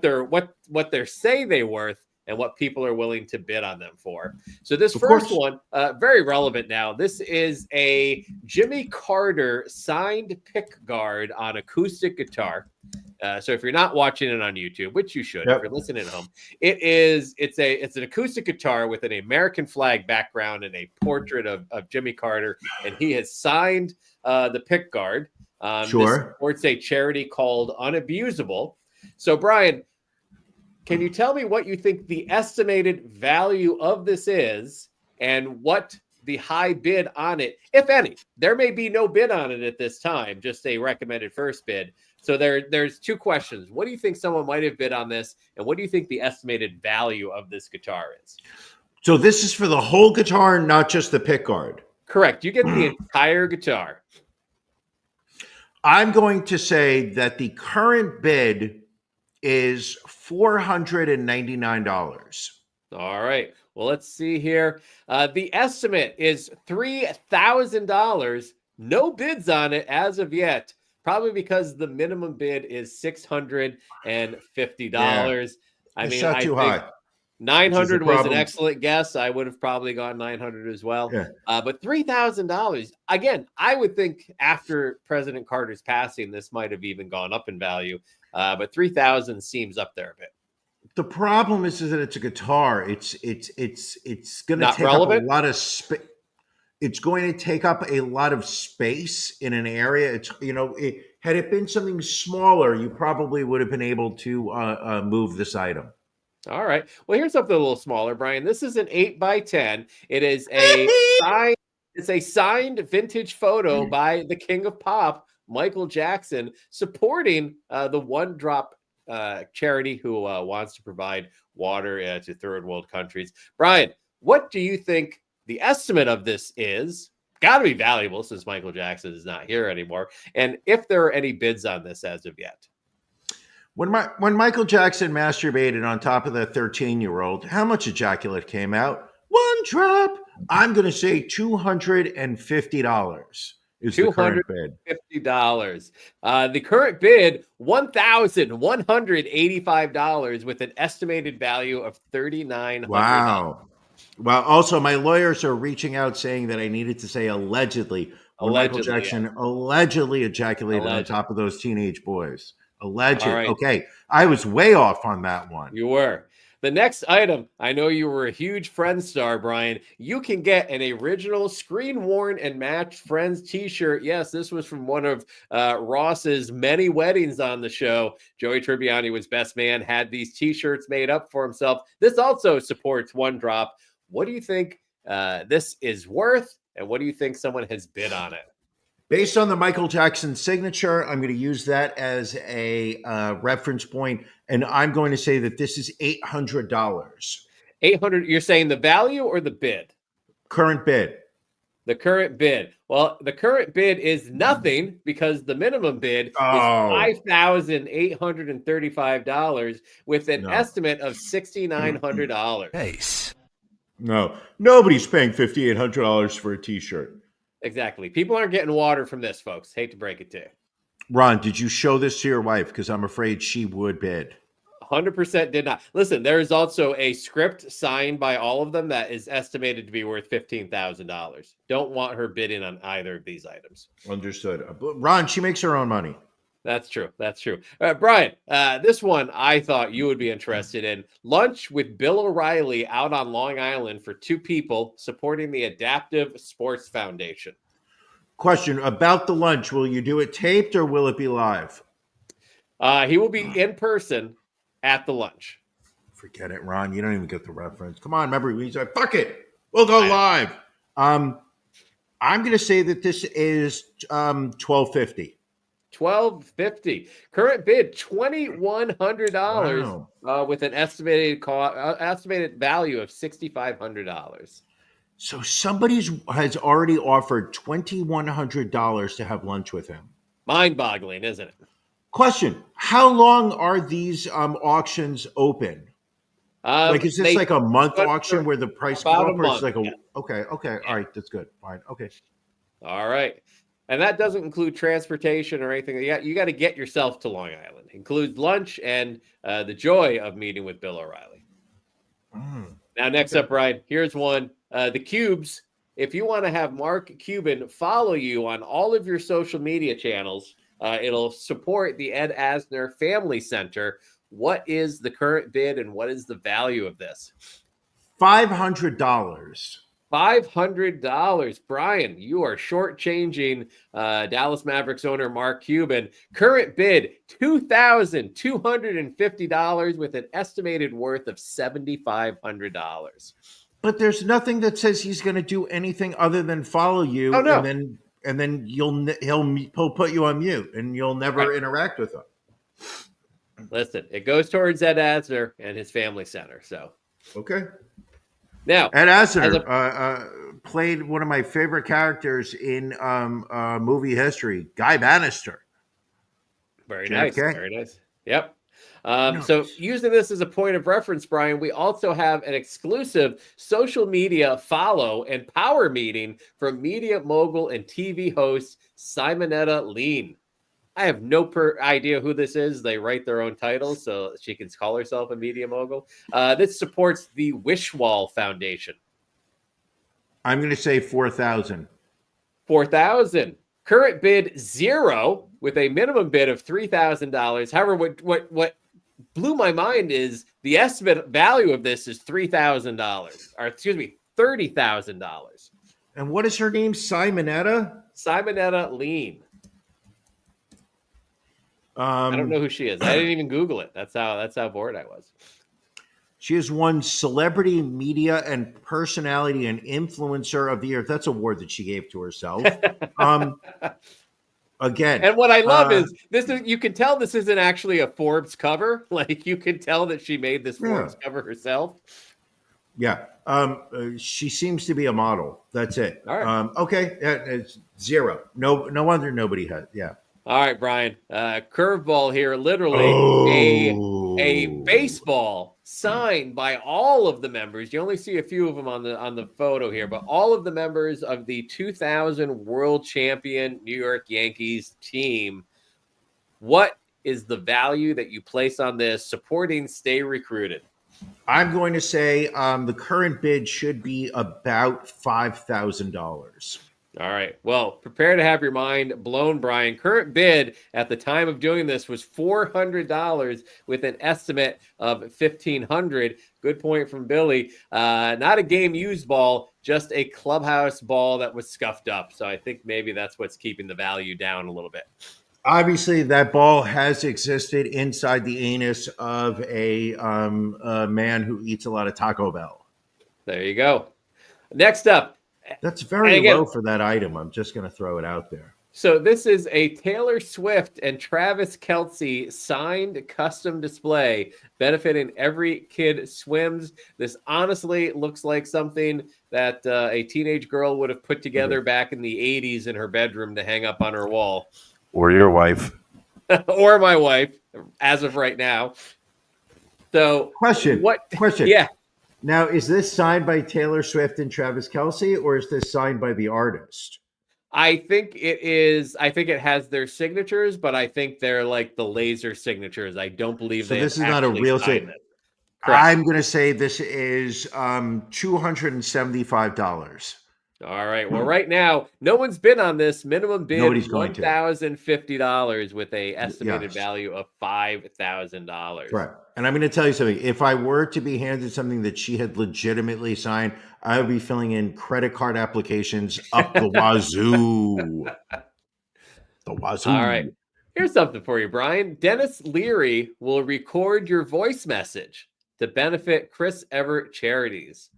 they're say they worth and what people are willing to bid on them for. So this first one, very relevant now. This is a Jimmy Carter signed pick guard on acoustic guitar. So if you're not watching it on YouTube, which you should, if you're listening at home, it's an acoustic guitar with an American flag background and a portrait of Jimmy Carter, and he has signed the pick guard. This supports a charity called Unabusable. So Brian, can you tell me what you think the estimated value of this is, and what the high bid on it, if any? There may be no bid on it at this time, just a recommended first bid. So there's two questions. What do you think someone might have bid on this? And what do you think the estimated value of this guitar is? So this is for the whole guitar, not just the pick guard. Correct. You get the entire guitar. I'm going to say that the current bid is $499. All right. Well, let's see here. The estimate is $3,000. No bids on it as of yet. Probably because the minimum bid is $650. Yeah. I mean, not too high. 900 was an excellent guess. I would have probably gone 900 as well. Yeah. But $3,000, again, I would think after President Carter's passing, this might have even gone up in value. But 3,000 seems up there a bit. The problem is that it's a guitar. It's going to Not take relevant? up a lot of space. It's going to take up a lot of space in an area. Had it been something smaller, you probably would have been able to move this item. All right. Well, here's something a little smaller, Brian. This is an 8x10. It is a signed vintage photo by the King of Pop, Michael Jackson, supporting the One Drop charity who wants to provide water to third world countries. Brian, what do you think the estimate of this is? Got to be valuable since Michael Jackson is not here anymore. And if there are any bids on this as of yet. When Michael Jackson masturbated on top of that 13-year-old, how much ejaculate came out? One drop. I'm going to say $250 is the current bid. $250. The current bid, $1,185 with an estimated value of $3,900. Wow. Well, also, my lawyers are reaching out saying that I needed to say allegedly. Michael Jackson allegedly ejaculated on top of those teenage boys. Alleged. Right. Okay. I was way off on that one. You were. The next item, I know you were a huge Friends star, Brian. You can get an original screen-worn and matched Friends t-shirt. Yes, this was from one of Ross's many weddings on the show. Joey Tribbiani was best man, had these t-shirts made up for himself. This also supports One Drop. What do you think this is worth, and what do you think someone has bid on it? Based on the Michael Jackson signature, I'm going to use that as a reference point, and I'm going to say that this is $800. $800. You're saying the value or the bid? Current bid. The current bid. Well, the current bid is nothing because the minimum bid is $5,835 with an estimate of $6,900. Nice. No, nobody's paying $5,800 for a t-shirt. Exactly. People aren't getting water from this, folks. Hate to break it to you. Ron, did you show this to your wife? Because I'm afraid she would bid. 100% did not. Listen, there is also a script signed by all of them that is estimated to be worth $15,000. Don't want her bidding on either of these items. Understood. Ron, she makes her own money. That's true. That's true. Brian, this one I thought you would be interested in. Lunch with Bill O'Reilly out on Long Island for 2 people supporting the Adaptive Sports Foundation. Question about the lunch. Will you do it taped or will it be live? He will be in person at the lunch. Forget it, Ron. You don't even get the reference. Come on, remember we said, fuck it. We'll go live. I'm going to say that this is $12.50. $12.50. Current bid $2,100 with an estimated value of $6,500. So somebody has already offered $2,100 to have lunch with him. Mind-boggling, isn't it? Question: how long are these auctions open? Is this like a month auction where the price goes up, or it's like okay, all right, that's good, fine, okay, all right, and that doesn't include transportation or anything. You got to get yourself to Long Island. It includes lunch and the joy of meeting with Bill O'Reilly. Now, next up, Ryan, here's one: the Cubes. If you want to have Mark Cuban follow you on all of your social media channels. It'll support the Ed Asner Family Center. What is the current bid and what is the value of this? $500. $500. Brian, you are shortchanging Dallas Mavericks owner Mark Cuban. Current bid, $2,250 with an estimated worth of $7,500. But there's nothing that says he's going to do anything other than follow you. Oh, no. And then he'll put you on mute and you'll never interact with him. Listen, it goes towards Ed Asner and his family center. So okay. Now Ed Asner played one of my favorite characters in movie history, Guy Bannister. Very JFK. nice. Very nice. Yep. So using this as a point of reference, Brian, we also have an exclusive social media follow and power meeting from media mogul and TV host Simonetta Lean. I have no idea who this is. They write their own titles, so she can call herself a media mogul. This supports the Wishwall Foundation. I'm going to say 4,000. 4,000. Current bid $0 with a minimum bid of $3,000. However, what blew my mind is the estimate value of this is $3,000, or excuse me, $30,000. And what is her name? Simonetta? Simonetta Lean. I don't know who she is. I didn't even Google it. That's how bored I was. She has won Celebrity Media and Personality and Influencer of the Year. That's a award that she gave to herself. Again, and what I love is this is, you can tell this isn't actually a Forbes cover. Like, you can tell that she made this Forbes cover herself. Yeah. She seems to be a model. That's it. All right. Okay. It's $0. No wonder nobody has. Yeah. All right, Brian. Curveball here. Literally a baseball signed by all of the members. You only see a few of them on the photo here, but all of the members of the 2000 World Champion New York Yankees team. What is the value that you place on this supporting Stay Recruited? I'm going to say the current bid should be about $5,000. All right. Well, prepare to have your mind blown, Brian. Current bid at the time of doing this was $400 with an estimate of $1,500. Good point from Billy. Not a game used ball, just a clubhouse ball that was scuffed up. So I think maybe that's what's keeping the value down a little bit. Obviously, that ball has existed inside the anus of a man who eats a lot of Taco Bell. There you go. Next up. That's very low for that item. I'm just going to throw it out there. So this is a Taylor Swift and Travis Kelce signed custom display benefiting Every Kid Swims. This honestly looks like something that a teenage girl would have put together back in the 80s in her bedroom to hang up on her wall. Or your wife. Or my wife, as of right now. So Question. Yeah. Now, is this signed by Taylor Swift and Travis Kelce, or is this signed by the artist? I think it is. I think it has their signatures, but I think they're like the laser signatures. I don't believe So they have this is not a actually real signed thing. it. Correct. I'm going to say this is $275. All right. Well, right now, no one's bid on this. Minimum bid Nobody's going to. $1,050 with a estimated Yes. value of $5,000. Right. And I'm going to tell you something. If I were to be handed something that she had legitimately signed, I would be filling in credit card applications up the wazoo. The wazoo. All right. Here's something for you, Brian. Dennis Leary will record your voice message to benefit Chris Everett charities.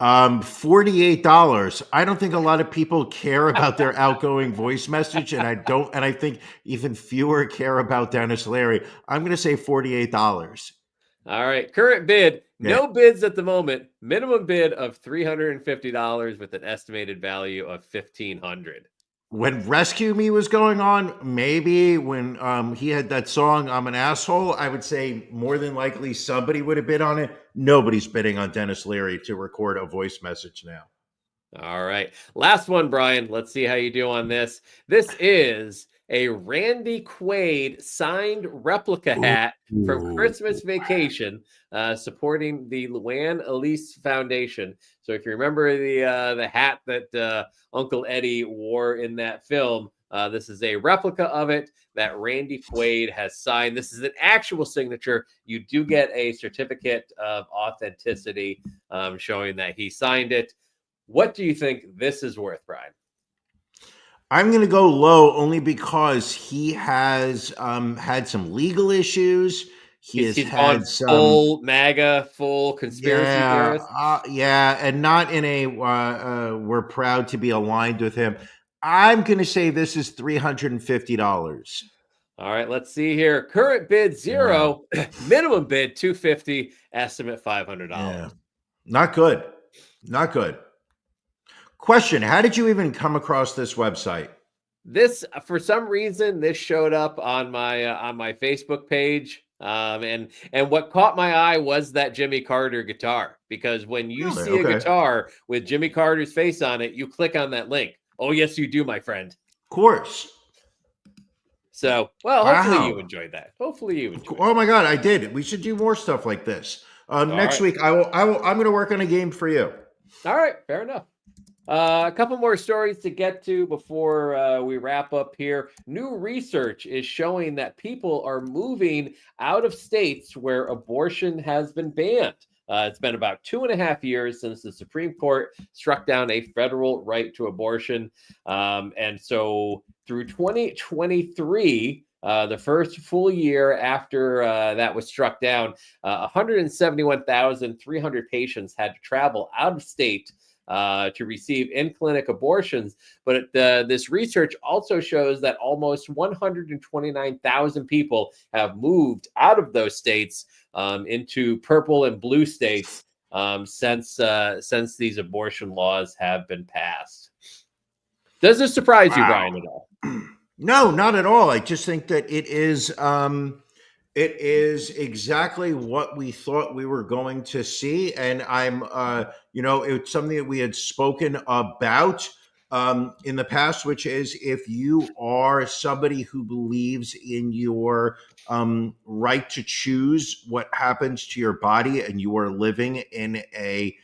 $48. I don't think a lot of people care about their outgoing voice message, and I think even fewer care about Dennis Leary. I'm going to say $48. All right. Current bid, Yeah. no bids at the moment. Minimum bid of $350 with an estimated value of $1,500. When Rescue Me was going on, maybe when he had that song "I'm an Asshole," I would say more than likely somebody would have bid on it. Nobody's bidding on Dennis Leary to record a voice message now. All right. Last one, Brian. Let's see how you do on this. This is a Randy Quaid signed replica hat from Christmas Vacation, supporting the Luann Elise Foundation. So if you remember the hat that Uncle Eddie wore in that film, this is a replica of it that Randy Quaid has signed. This is an actual signature. You do get a certificate of authenticity showing that he signed it. What do you think this is worth, Brian? I'm going to go low only because he has had some legal issues. He's had some full MAGA, full conspiracy theorist. And not in a we're proud to be aligned with him. I'm going to say this is $350. All right, let's see here. Current bid $0, minimum bid $250, estimate $500. Yeah. Not good. Not good. Question: how did you even come across this website? This, for some reason, this showed up on my Facebook page, and what caught my eye was that Jimmy Carter guitar. Because when you see a guitar with Jimmy Carter's face on it, you click on that link. Oh yes, you do, my friend. Of course. So, well, hopefully you enjoyed that. Hopefully you enjoyed. Oh my God, I did. We should do more stuff like this. Next week, I'm going to work on a game for you. All right, fair enough. A couple more stories to get to before we wrap up here. New research is showing that people are moving out of states where abortion has been banned. It's been about 2.5 years since the Supreme Court struck down a federal right to abortion. And so through 2023, the first full year after that was struck down, 171,300 patients had to travel out of state to receive in-clinic abortions. But this research also shows that almost 129,000 people have moved out of those states into purple and blue states since these abortion laws have been passed. Does this surprise you, Brian, at all? No, not at all. I just think that it is exactly what we thought we were going to see. And I'm, it's something that we had spoken about in the past, which is if you are somebody who believes in your right to choose what happens to your body and you are living in a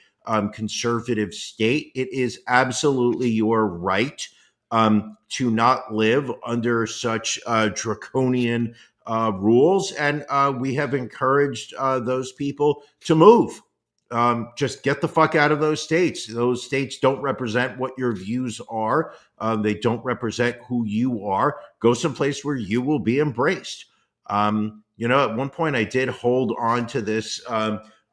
conservative state, it is absolutely your right to not live under such draconian rules. And we have encouraged those people to move. Just get the fuck out of those states. Those states don't represent what your views are. They don't represent who you are. Go someplace where you will be embraced. At one point I did hold on to this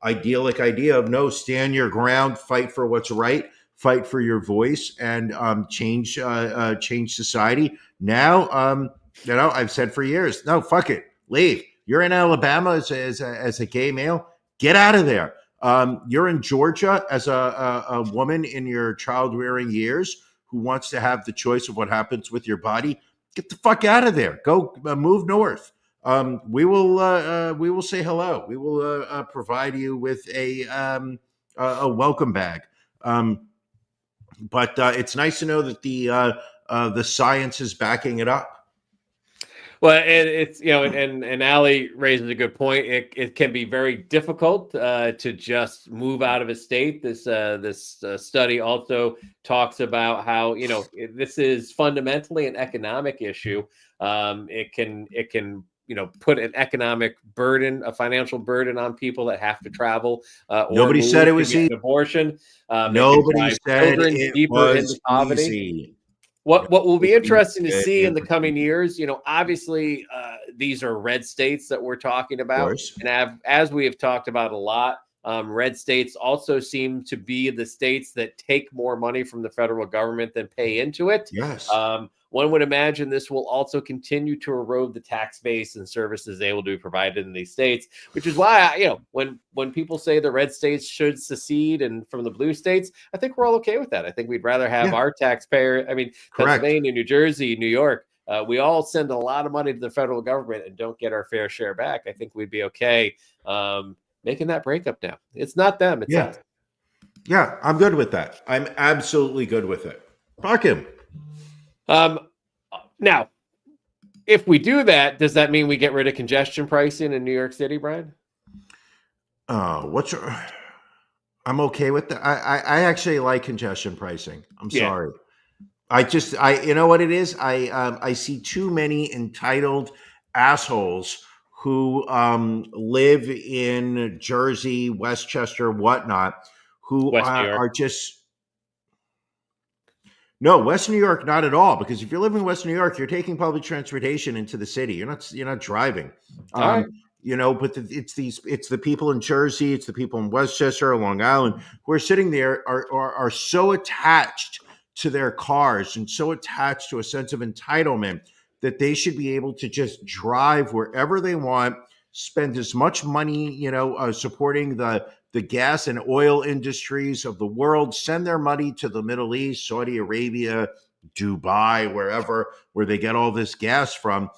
idyllic idea of no, stand your ground, fight for what's right, fight for your voice, and change society. Now, I've said for years, no, fuck it, leave. You're in Alabama as a gay male, get out of there. You're in Georgia as a woman in your child-rearing years who wants to have the choice of what happens with your body. Get the fuck out of there. Go move north. We will say hello. We will provide you with a welcome bag. but it's nice to know that the science is backing it up. Well, it's and Ali raises a good point. It can be very difficult to just move out of a state. This study also talks about how this is fundamentally an economic issue. It can put an economic burden, a financial burden on people that have to travel. Nobody said it was an abortion. Nobody said it deeper was into poverty. easy. What will be interesting to see in the coming years, obviously these are red states that we're talking about. And as we have talked about a lot, red states also seem to be the states that take more money from the federal government than pay into it. Yes. One would imagine this will also continue to erode the tax base and services able to be provided in these states, which is why, when people say the red states should secede and from the blue states, I think we're all okay with that. I think we'd rather have our taxpayer. I mean, Correct. Pennsylvania, New Jersey, New York, we all send a lot of money to the federal government and don't get our fair share back. I think we'd be okay making that breakup now. It's not them. It's us. Yeah, I'm good with that. I'm absolutely good with it. Fuck him. Now, if we do that, does that mean we get rid of congestion pricing in New York City, Brian? I'm okay with that. I actually like congestion pricing. I'm sorry. You know what it is? I see too many entitled assholes who live in Jersey, Westchester, whatnot, who are just. No, West New York, not at all. Because if you're living in West New York, you're taking public transportation into the city. You're not driving. But it's the people in Jersey, it's the people in Westchester, Long Island, who are sitting there are so attached to their cars and so attached to a sense of entitlement that they should be able to just drive wherever they want, spend as much money, supporting the gas and oil industries of the world, send their money to the Middle East, Saudi Arabia, Dubai, where they get all this gas from,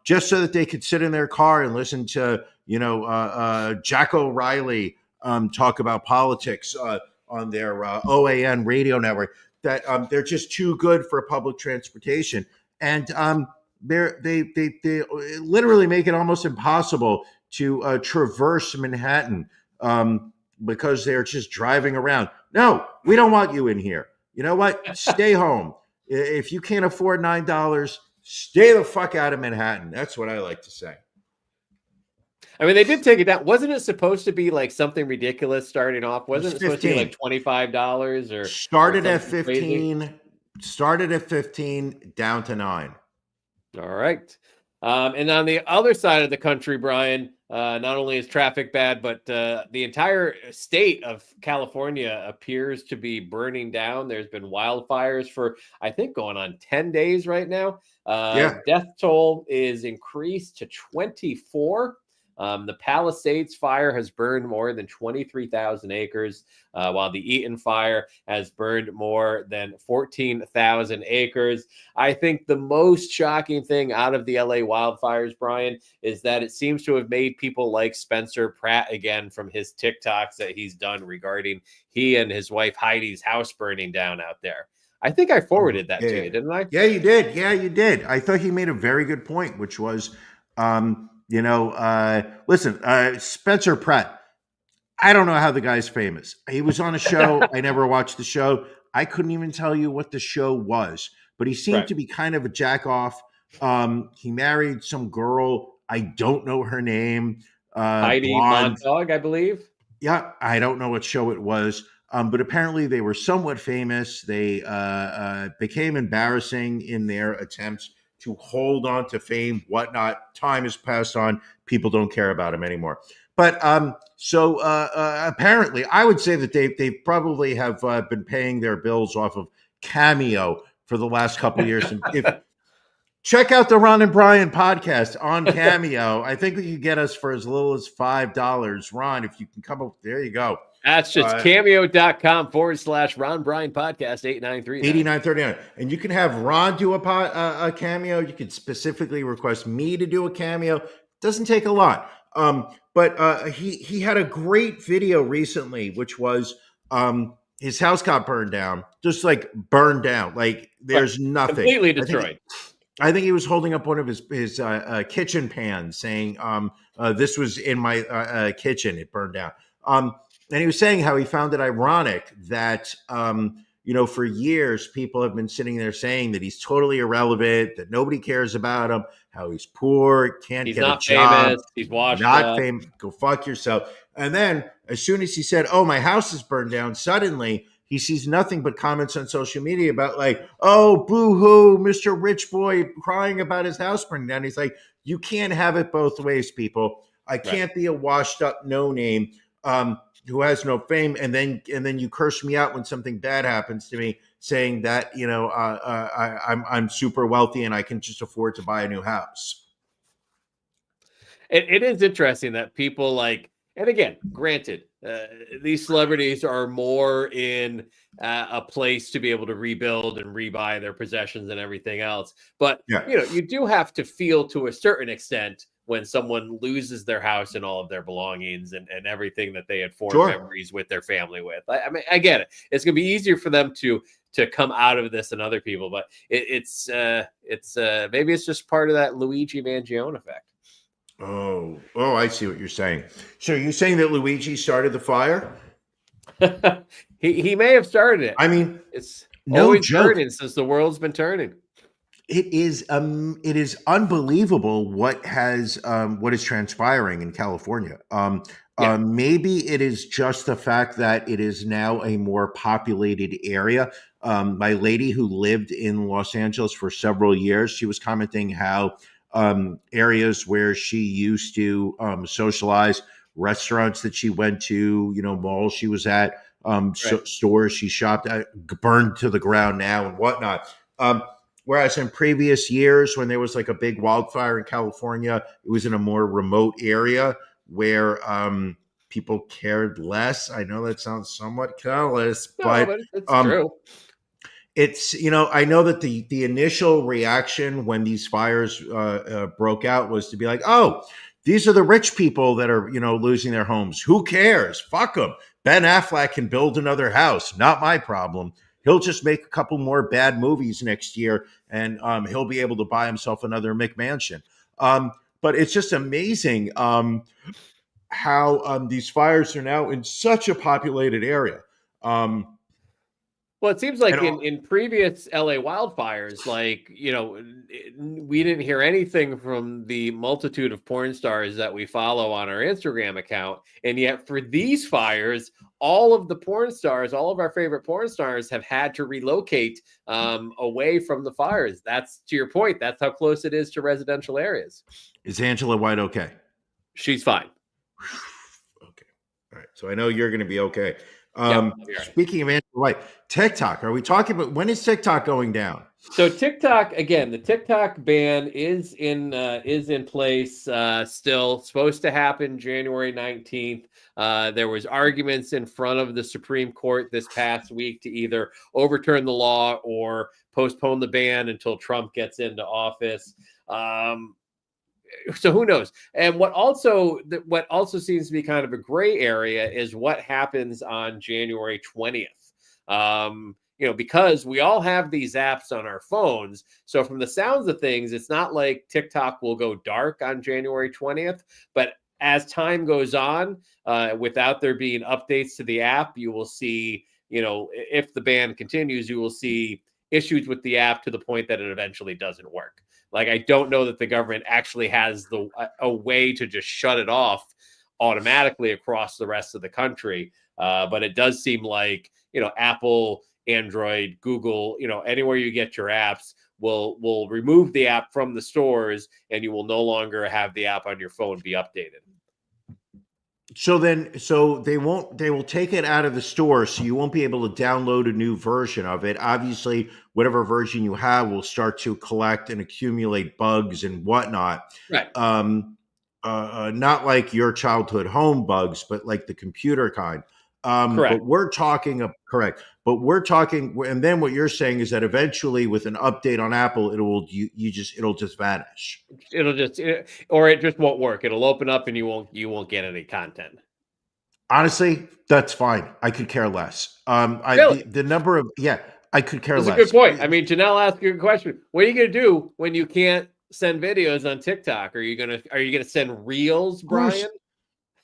just so that they could sit in their car and listen to, Jack O'Reilly talk about politics on their OAN radio network, that they're just too good for public transportation. And they literally make it almost impossible to traverse Manhattan because they're just driving around. No, we don't want you in here. You know what? Stay home. If you can't afford $9, stay the fuck out of Manhattan. That's what I like to say. I mean, they did take it down. Wasn't it supposed to be like something ridiculous starting off? Wasn't it supposed to be like $25 or started at 15? Crazy? Started at 15, down to 9. All right. And on the other side of the country, Brian, not only is traffic bad, but the entire state of California appears to be burning down. There's been wildfires for, I think, going on 10 days right now. Death toll is increased to 24. The Palisades fire has burned more than 23,000 acres, while the Eaton fire has burned more than 14,000 acres. I think the most shocking thing out of the LA wildfires, Brian, is that it seems to have made people like Spencer Pratt again from his TikToks that he's done regarding he and his wife Heidi's house burning down out there. I think I forwarded that to you, didn't I? Yeah, you did. Yeah, you did. I thought he made a very good point, which was, listen, Spencer Pratt, I don't know how the guy's famous. He was on a show. I never watched the show. I couldn't even tell you what the show was, but he seemed to be kind of a jack off. He married some girl. I don't know her name. Heidi Montag, I believe. Yeah, I don't know what show it was. But apparently they were somewhat famous. They became embarrassing in their attempts to hold on to fame, whatnot. Time has passed on. People don't care about him anymore. But apparently, I would say that they probably have been paying their bills off of Cameo for the last couple of years. And check out the Ron and Brian podcast on Cameo. I think we could get us for as little as $5. Ron, if you can come up, there you go. That's just cameo.com/Ron Brian podcast 8939. And you can have Ron do a cameo. You can specifically request me to do a cameo. Doesn't take a lot. But he had a great video recently, which was his house got burned down, just like burned down. Like there's nothing. Completely I think destroyed. he was holding up one of his kitchen pans, saying, "This was in my kitchen. It burned down." And he was saying how he found it ironic that for years people have been sitting there saying that he's totally irrelevant, that nobody cares about him, how he's poor, can't He's get a not job, famous. He's washed not up. famous. Go fuck yourself. And then as soon as he said, "Oh, my house is burned down," suddenly he sees nothing but comments on social media about like, "Oh, boo-hoo, Mr. Rich Boy crying about his house burning down." He's like, you can't have it both ways, people. I can't be a washed up no name who has no fame, and then you curse me out when something bad happens to me, saying that I'm super wealthy and I can just afford to buy a new house. It is interesting that people like, and again, granted, these celebrities are more in a place to be able to rebuild and rebuy their possessions and everything else. But you do have to feel to a certain extent when someone loses their house and all of their belongings and everything that they had formed memories with their family with. I mean, I get it. It's going to be easier for them to come out of this than other people, but it's maybe it's just part of that Luigi Mangione effect. Oh, I see what you're saying. So you're saying that Luigi started the fire? he may have started it. I mean, it's no always joke. turning since the world's been turning. It is unbelievable what is transpiring in California. Maybe it is just the fact that it is now a more populated area. My lady who lived in Los Angeles for several years, she was commenting how areas where she used to socialize, restaurants that she went to, malls she was at, stores she shopped at, burned to the ground now and whatnot. Whereas in previous years, when there was like a big wildfire in California, it was in a more remote area where people cared less. I know that sounds somewhat callous, but it's true. It's, I know that the initial reaction when these fires broke out was to be like, oh, these are the rich people that are, losing their homes. Who cares? Fuck them. Ben Affleck can build another house. Not my problem. He'll just make a couple more bad movies next year and he'll be able to buy himself another McMansion. But it's just amazing how these fires are now in such a populated area. Well, it seems like in previous LA wildfires, like, we didn't hear anything from the multitude of porn stars that we follow on our Instagram account. And yet for these fires, all of the porn stars, all of our favorite porn stars have had to relocate away from the fires. That's, to your point, that's how close it is to residential areas. Is Angela White okay? She's fine. Okay. All right. So I know you're going to be okay. Speaking of Angela White, TikTok, are we talking about when is TikTok going down? So TikTok, again, the TikTok ban is in place still. Supposed to happen January 19th. There was arguments in front of the Supreme Court this past week to either overturn the law or postpone the ban until Trump gets into office. So who knows? And what also seems to be kind of a gray area is what happens on January 20th. Because we all have these apps on our phones. So from the sounds of things, it's not like TikTok will go dark on January 20th, but as time goes on, without there being updates to the app, you will see, if the ban continues, you will see issues with the app to the point that it eventually doesn't work. Like, I don't know that the government actually has a way to just shut it off automatically across the rest of the country. But it does seem like, Apple, Android, Google, anywhere you get your apps will remove the app from the stores, and you will no longer have the app on your phone be updated. So they will take it out of the store, so you won't be able to download a new version of it. Obviously, whatever version you have will start to collect and accumulate bugs and whatnot. Right. Not like your childhood home bugs, but like the computer kind. Correct. But we're talking, correct. But we're talking, and then what you're saying is that eventually, with an update on Apple, it'll just vanish. Or it just won't work. It'll open up and you won't get any content. Honestly, that's fine. I could care less. Really? The number of I could care That's less. a good point. I mean, Janelle asked you a question. What are you going to do when you can't send videos on TikTok? Are you going to send reels, Brian?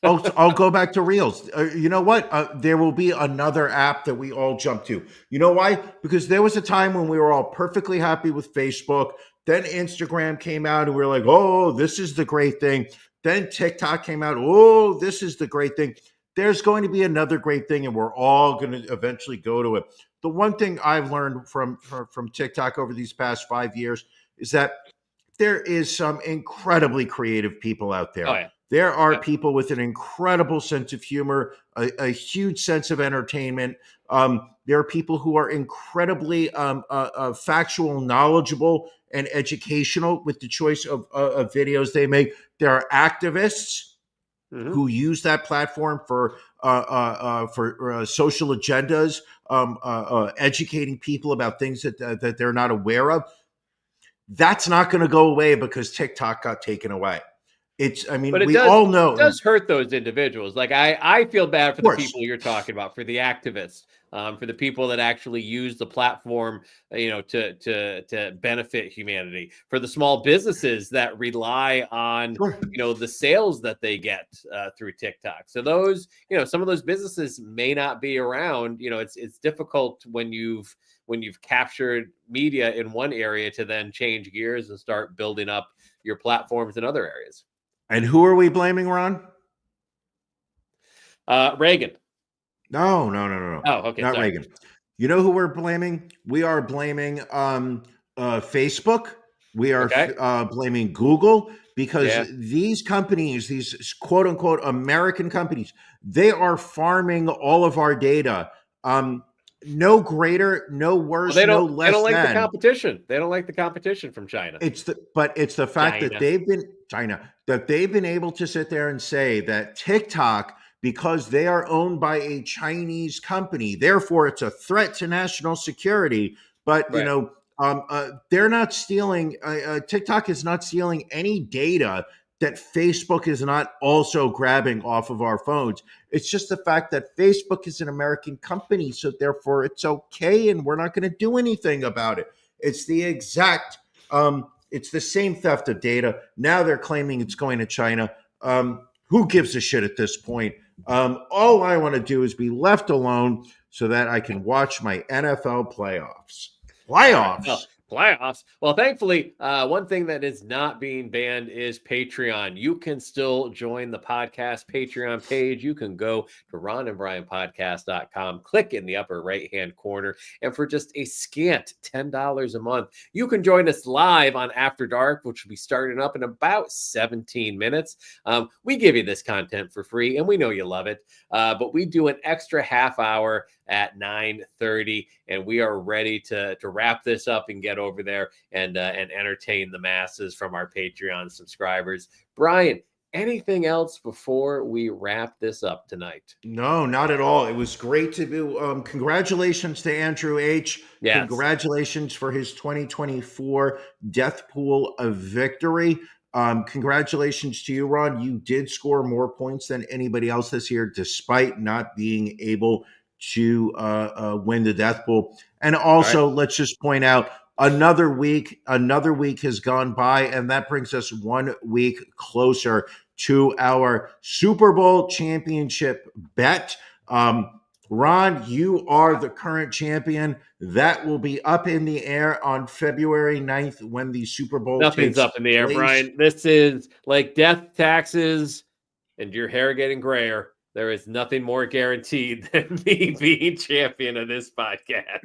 I'll go back to Reels. You know what? There will be another app that we all jump to. You know why? Because there was a time when we were all perfectly happy with Facebook. Then Instagram came out and we were like, oh, this is the great thing. Then TikTok came out. Oh, this is the great thing. There's going to be another great thing, and we're all going to eventually go to it. The one thing I've learned from TikTok over these past 5 years is that there is some incredibly creative people out there. Oh, yeah. There are people with an incredible sense of humor, a huge sense of entertainment. There are people who are incredibly factual, knowledgeable, and educational with the choice of videos they make. There are activists who use that platform for social agendas, educating people about things that they're not aware of. That's not going to go away because TikTok got taken away. All know it does hurt those individuals. Like I feel bad for the people you're talking about, for the activists, for the people that actually use the platform, to benefit humanity, for the small businesses that rely on, the sales that they get through TikTok. So those, some of those businesses may not be around. It's difficult when you've captured media in one area to then change gears and start building up your platforms in other areas. And who are we blaming, Ron? Reagan. No. Oh, okay. Not sorry. Reagan. You know who we're blaming? We are blaming Facebook. We are blaming Google, because these companies, these quote unquote American companies, they are farming all of our data. No greater, no worse, no less. They don't like the competition. They don't like the competition from China. It's the fact that they've been able to sit there and say that TikTok, because they are owned by a Chinese company, therefore it's a threat to national security. But they're not stealing. TikTok is not stealing any data that Facebook is not also grabbing off of our phones. It's just the fact that Facebook is an American company, so therefore it's okay, and we're not going to do anything about it. It's the exact, it's the same theft of data. Now they're claiming it's going to China. Who gives a shit at this point? All I want to do is be left alone so that I can watch my NFL playoffs. Playoffs. Well, thankfully, one thing that is not being banned is Patreon. You can still join the podcast Patreon page. You can go to ronandbrianpodcast.com, click in the upper right-hand corner, and for just a scant $10 a month, you can join us live on After Dark, which will be starting up in about 17 minutes. We give you this content for free, and we know you love it, but we do an extra half hour at 9:30, and we are ready to wrap this up and get over there and entertain the masses from our Patreon subscribers. Brian, anything else before we wrap this up tonight? No, not at all. It was great to do. Congratulations to Andrew H. Yes. Congratulations for his 2024 Death Pool of victory. Congratulations to you, Ron. You did score more points than anybody else this year, despite not being able to win the Death Pool. And also, let's just point out, another week has gone by, and that brings us 1 week closer to our Super Bowl championship bet. Ron, you are the current champion. That will be up in the air on February 9th when the Super Bowl Nothing's up in the air, Brian. This is like death, taxes, and your hair getting grayer. There is nothing more guaranteed than me being champion of this podcast.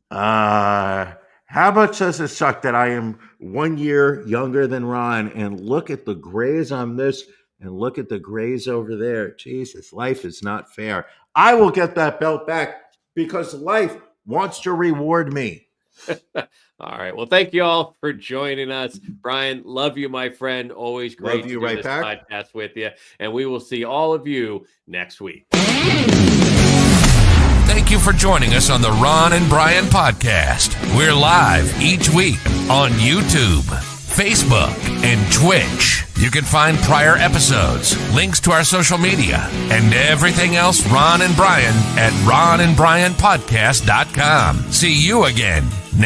How much does it suck that I am 1 year younger than Ron, and look at the grays on this and look at the grays over there. Jesus, life is not fair. I will get that belt back because life wants to reward me. All right. Well, thank you all for joining us. Brian, love you, my friend. Always great to do this podcast with you. And we will see all of you next week. Thank you for joining us on the Ron and Brian podcast. We're live each week on YouTube, Facebook, and Twitch. You can find prior episodes, links to our social media, and everything else Ron and Brian at ronandbrianpodcast.com. See you again